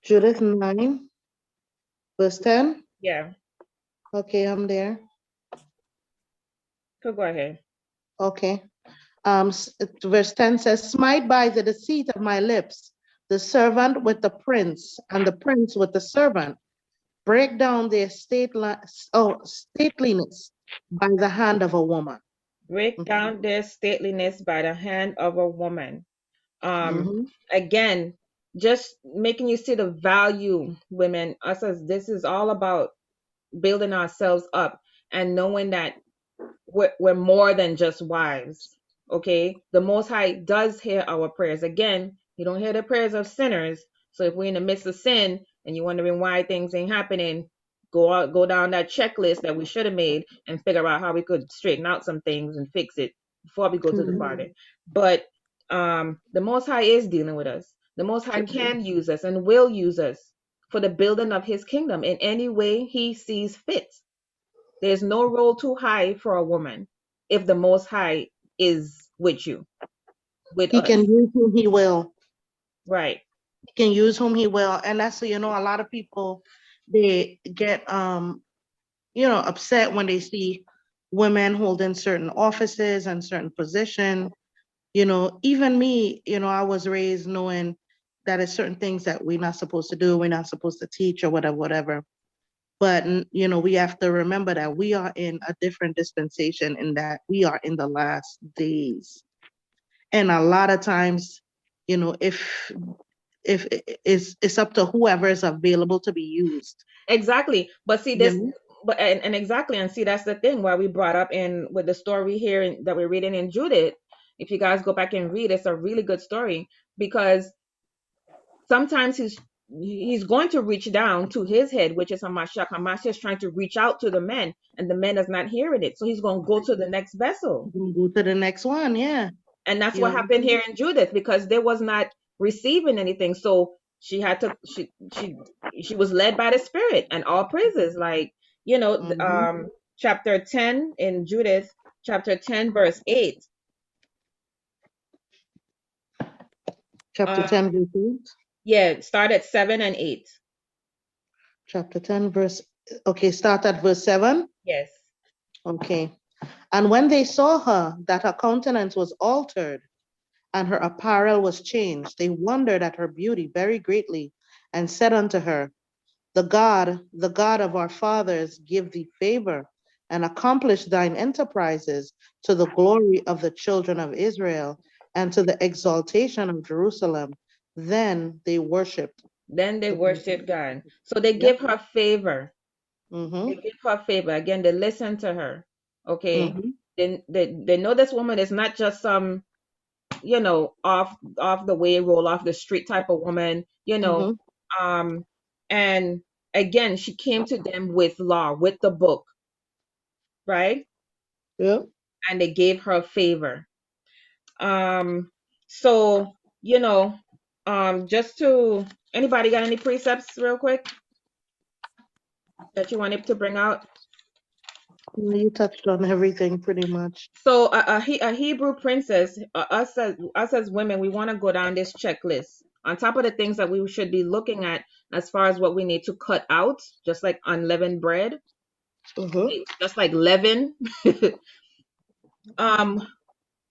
Judith 9, verse 10. Yeah. Okay, I'm there. So go ahead. Okay. Verse 10 says, smite by the deceit of my lips, the servant with the prince, and the prince with the servant. Break down their stateliness by the hand of a woman. Break down their stateliness by the hand of a woman. Again, just making you see the value, women, us, as this is all about building ourselves up and knowing that we're more than just wives. Okay, the Most High does hear our prayers. Again, He don't hear the prayers of sinners. So if we're in the midst of sin and you're wondering why things ain't happening, go down that checklist that we should have made and figure out how we could straighten out some things and fix it before we go to the Father. But the Most High is dealing with us. The Most High can use us and will use us for the building of His kingdom in any way He sees fit. There's no role too high for a woman if the Most High is with you. He can use whom He will. Right. He can use whom He will. And that's, a lot of people, they get, upset when they see women holding certain offices and certain positions. Even me, I was raised knowing that there's certain things that we're not supposed to do. We're not supposed to teach or whatever. But, we have to remember that we are in a different dispensation, in that we are in the last days. And a lot of times, if it's up to whoever is available to be used. Exactly. But see this, and exactly. And see, that's the thing why we brought up with the story here that we're reading in Judith. If you guys go back and read, it's a really good story, because sometimes he's going to reach down to his head, which is Hamashiach. Hamashiach is trying to reach out to the men, and the men is not hearing it. So he's going to go to the next vessel. Go to the next one, yeah. And that's what happened here in Judith, because they was not receiving anything. So she had to she was led by the Spirit, and all praises, like, chapter 10 in Judith, chapter 10 verse 8. Chapter 10 verse 8. Yeah, start at 7 and 8. Chapter 10 verse, okay, start at verse 7. Yes. Okay. And when they saw her, that her countenance was altered and her apparel was changed, they wondered at her beauty very greatly, and said unto her, the God of our fathers, give thee favor and accomplish thine enterprises to the glory of the children of Israel and to the exaltation of Jerusalem. Then they worshiped. God. So they give her favor. They give her favor. Again, they listen to her. Okay. They know this woman is not just some, off the way, roll off the street type of woman, and again, she came to them with law, with the book, right? Yeah. And they gave her favor. So, just to, anybody got any precepts real quick that you wanted to bring out? You touched on everything pretty much. So a Hebrew princess, us as women, we want to go down this checklist. On top of the things that we should be looking at as far as what we need to cut out, just like unleavened bread, just like leaven,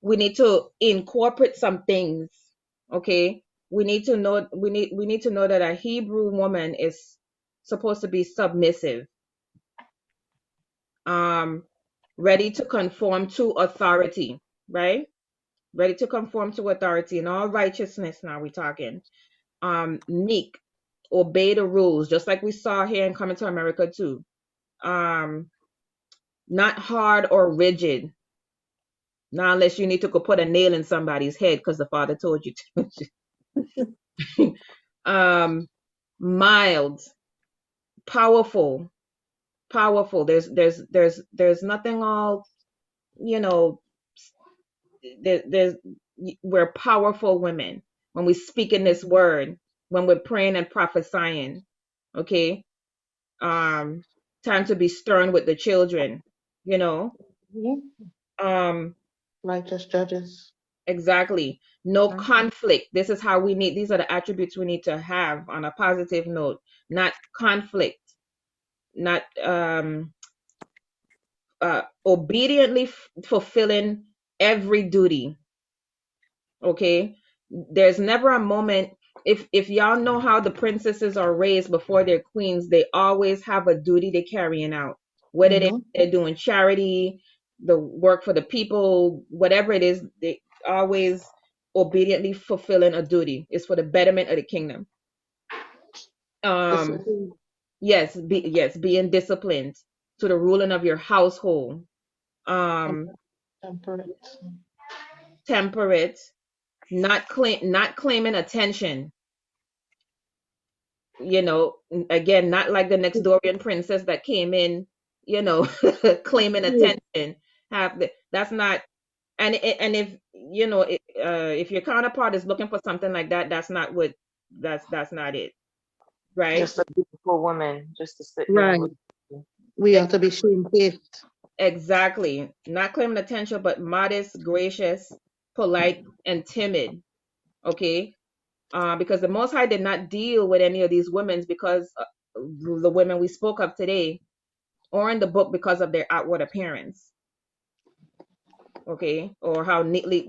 we need to incorporate some things. Okay, we need to know that a Hebrew woman is supposed to be submissive, ready to conform to authority, right? Ready to conform to authority in all righteousness. Now we're talking. Meek, obey the rules, just like we saw here in Coming to America too. Not hard or rigid. Not unless you need to go put a nail in somebody's head because the father told you to. Mild, powerful. There's nothing all, we're powerful women when we speak in this word, when we're praying and prophesying. Okay. Time to be stern with the children, Righteous judges. Exactly. No conflict. These are the attributes we need to have on a positive note. Not conflict, not obediently fulfilling every duty. Okay. There's never a moment, if y'all know how the princesses are raised before they're queens, they always have a duty they're carrying out, whether they're doing charity, the work for the people, whatever it is, they always obediently fulfilling a duty. It's for the betterment of the kingdom. Yes, being disciplined to the ruling of your household. Temperate, not claiming attention. Again, not like the Nextdoorian princess that came in, claiming attention. That's not, and if if your counterpart is looking for something like that, that's not it, right? Just a beautiful woman, just to sit right. We have to be shamefaced. Exactly. Not claiming attention, but modest, gracious, polite, and timid. Okay. Because the Most High did not deal with any of these women because the women we spoke of today, or in the book because of their outward appearance. Okay. Or how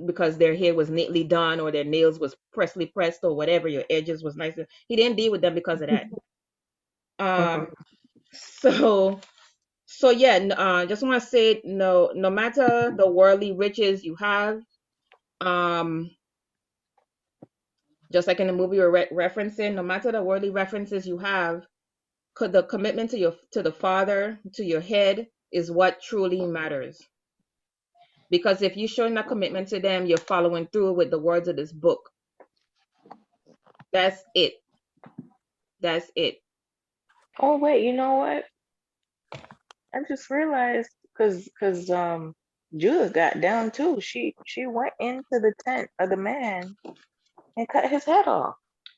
because their hair was neatly done, or their nails was freshly pressed, or whatever, your edges was nice. He didn't deal with them because of that. So yeah, just want to say, no matter the worldly riches you have, just like in the movie we're referencing, no matter the worldly references you have, the commitment to the Father, to your head, is what truly matters. Because if you're showing that commitment to them, you're following through with the words of this book. That's it. That's it. Oh wait, you know what? I just realized because Judah got down too. She went into the tent of the man and cut his head off.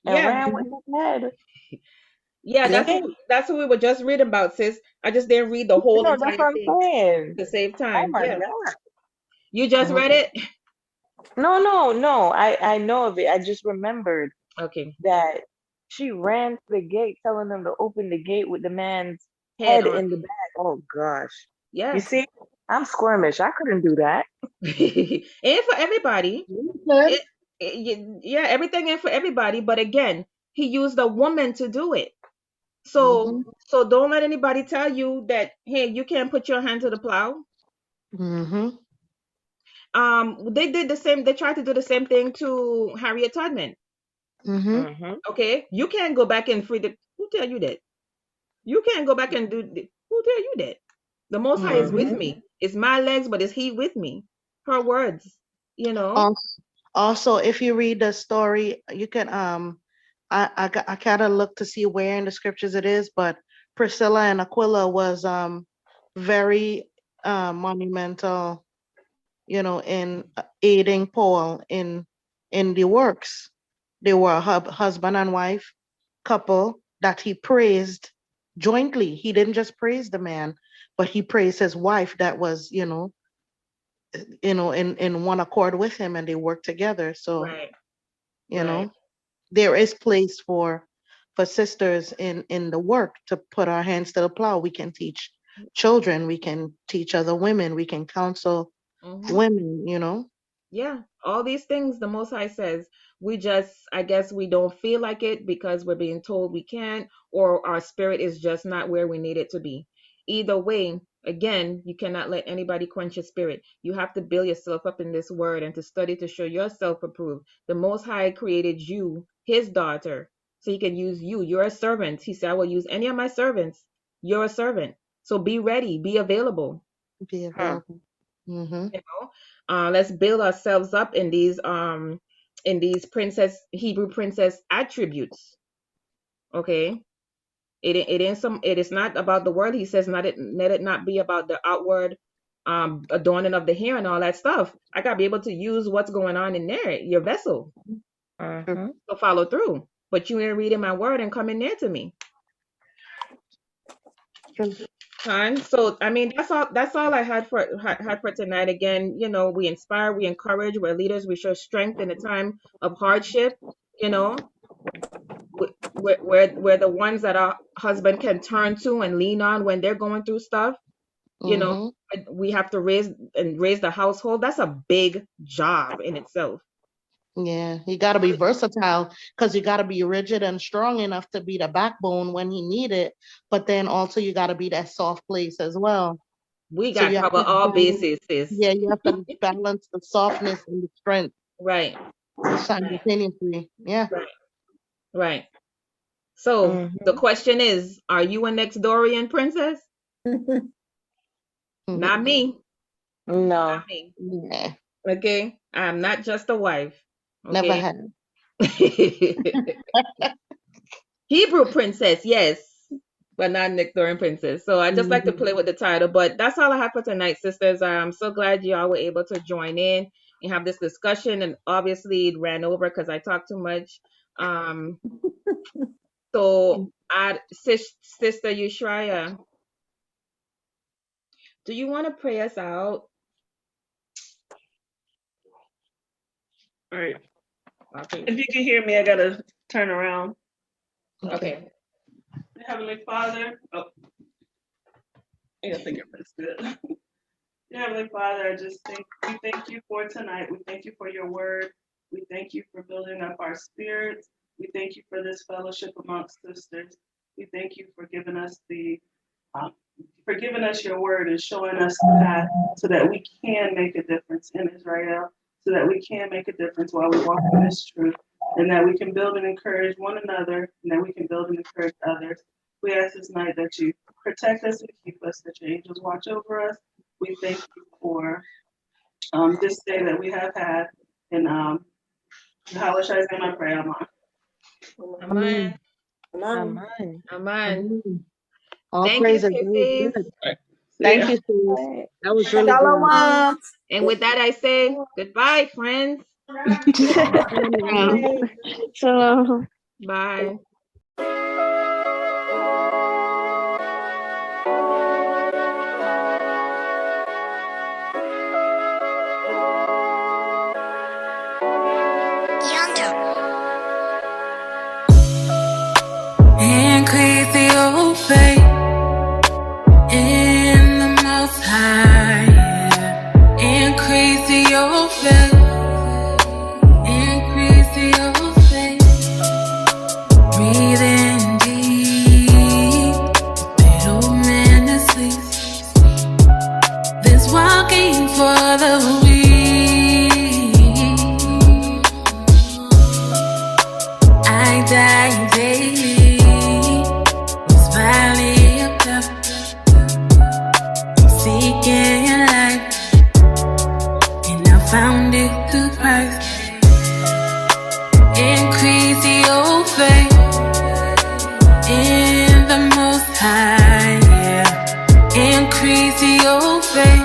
and Yeah. ran with his head. Yeah, Yeah. that's what we were just reading about, sis. I just didn't read the whole No, that's entire what thing I'm saying. to save Oh time. my Yeah. God. You just read it? No. I know of it. I just remembered Okay. that she ran to the gate, telling them to open the gate with the man's Head head on in the it. back. Oh gosh. You Yeah. see, I'm squirmish. I couldn't do that. Ain't for everybody. Good. Yeah, everything ain't for everybody. But again, he used a woman to do it. Mm-hmm. So don't let anybody tell you that, hey, you can't put your hand to the plow. Mm-hmm. They did the same. They tried to do the same thing to Harriet Tubman. Mm-hmm. Mm-hmm. Okay, you can't go back and free the. Who tell you that? You can't go back and do. Who tell you that? The Most High is with Mm-hmm. me. It's my legs, but is He with me? Her words. You know. Also, if you read the story, you can I kind of look to see where in the scriptures it is, but Priscilla and Aquila was very monumental, in aiding Paul in the works. They were a husband and wife couple that he praised jointly. He didn't just praise the man, but he praised his wife that was, in one accord with him, and they worked together. So, Right. you Right. know, there is place for sisters in the work to put our hands to the plow. We can teach children, we can teach other women, we can counsel Mhm. women. Yeah, all these things the Most High says. We just, I guess, we don't feel like it because we're being told we can't, or our spirit is just not where we need it to be. Either way, again, you cannot let anybody quench your spirit. You have to build yourself up in this word and to study to show yourself approved. The Most High created you, His daughter, so He can use you. You're a servant. He said, I will use any of my servants. You're a servant. So be ready, be available. Be available. Mm-hmm. You know, let's build ourselves up in these Hebrew princess attributes. Okay, it is not about the word. He says, let it not be about the outward adorning of the hair and all that stuff. I gotta be able to use what's going on in there, your vessel, Mm-hmm. to follow through. But you ain't reading my word and coming near to me. Fine. So I mean, that's all I had for tonight. Again, we inspire, we encourage, we're leaders, we show strength in a time of hardship. You know, we're the ones that our husband can turn to and lean on when they're going through stuff. You know, Mm-hmm. we have to raise the household. That's a big job in itself. Yeah, you got to be versatile, because you got to be rigid and strong enough to be the backbone when he need it, but then also you got to be that soft place as well. We So got you to have cover to all balance, bases, sis. yeah, you have to balance the softness and the strength Right. simultaneously. Yeah. Right. Right. So the Mm-hmm. question is, are you a Nextdoorian princess? Not me. No. Not me. Yeah. Okay. I'm not just a wife. Never Okay. had. Hebrew princess, yes, but not Nextdoorian princess. So I just like to Mhm. play with the title. But that's all I have for tonight, sisters. I'm so glad y'all were able to join in and have this discussion. And obviously it ran over because I talked too much. So Sister Yushraya, do you want to pray us out? All right. Okay. If you can hear me, I gotta turn around. Okay. Heavenly Father, I think everything's good. Heavenly Father, we thank you for tonight. We thank you for your word. We thank you for building up our spirits. We thank you for this fellowship amongst sisters. We thank you for giving us your word and showing us that, so that we can make a difference in Israel, so that we can make a difference while we walk in this truth, and that we can build and encourage one another, and that we can build and encourage others. We ask this night that you protect us and keep us, that your angels watch over us. We thank you for this day that we have had, and how should I say my prayer? Amen. Amen. Amen. All Thank you, praises. That was sissies. good. Thank you, sis. That was really good. Shalom. And with that, I say goodbye, friends. So Bye. Increase your faith in the Most High. Increase your faith. Increase your faith. Breathe in deep. Little man asleep. This walking for the weak. I die daily. Valley of death, seeking life, and I found it through Christ. Increase your faith in the Most High, yeah. Increase your faith.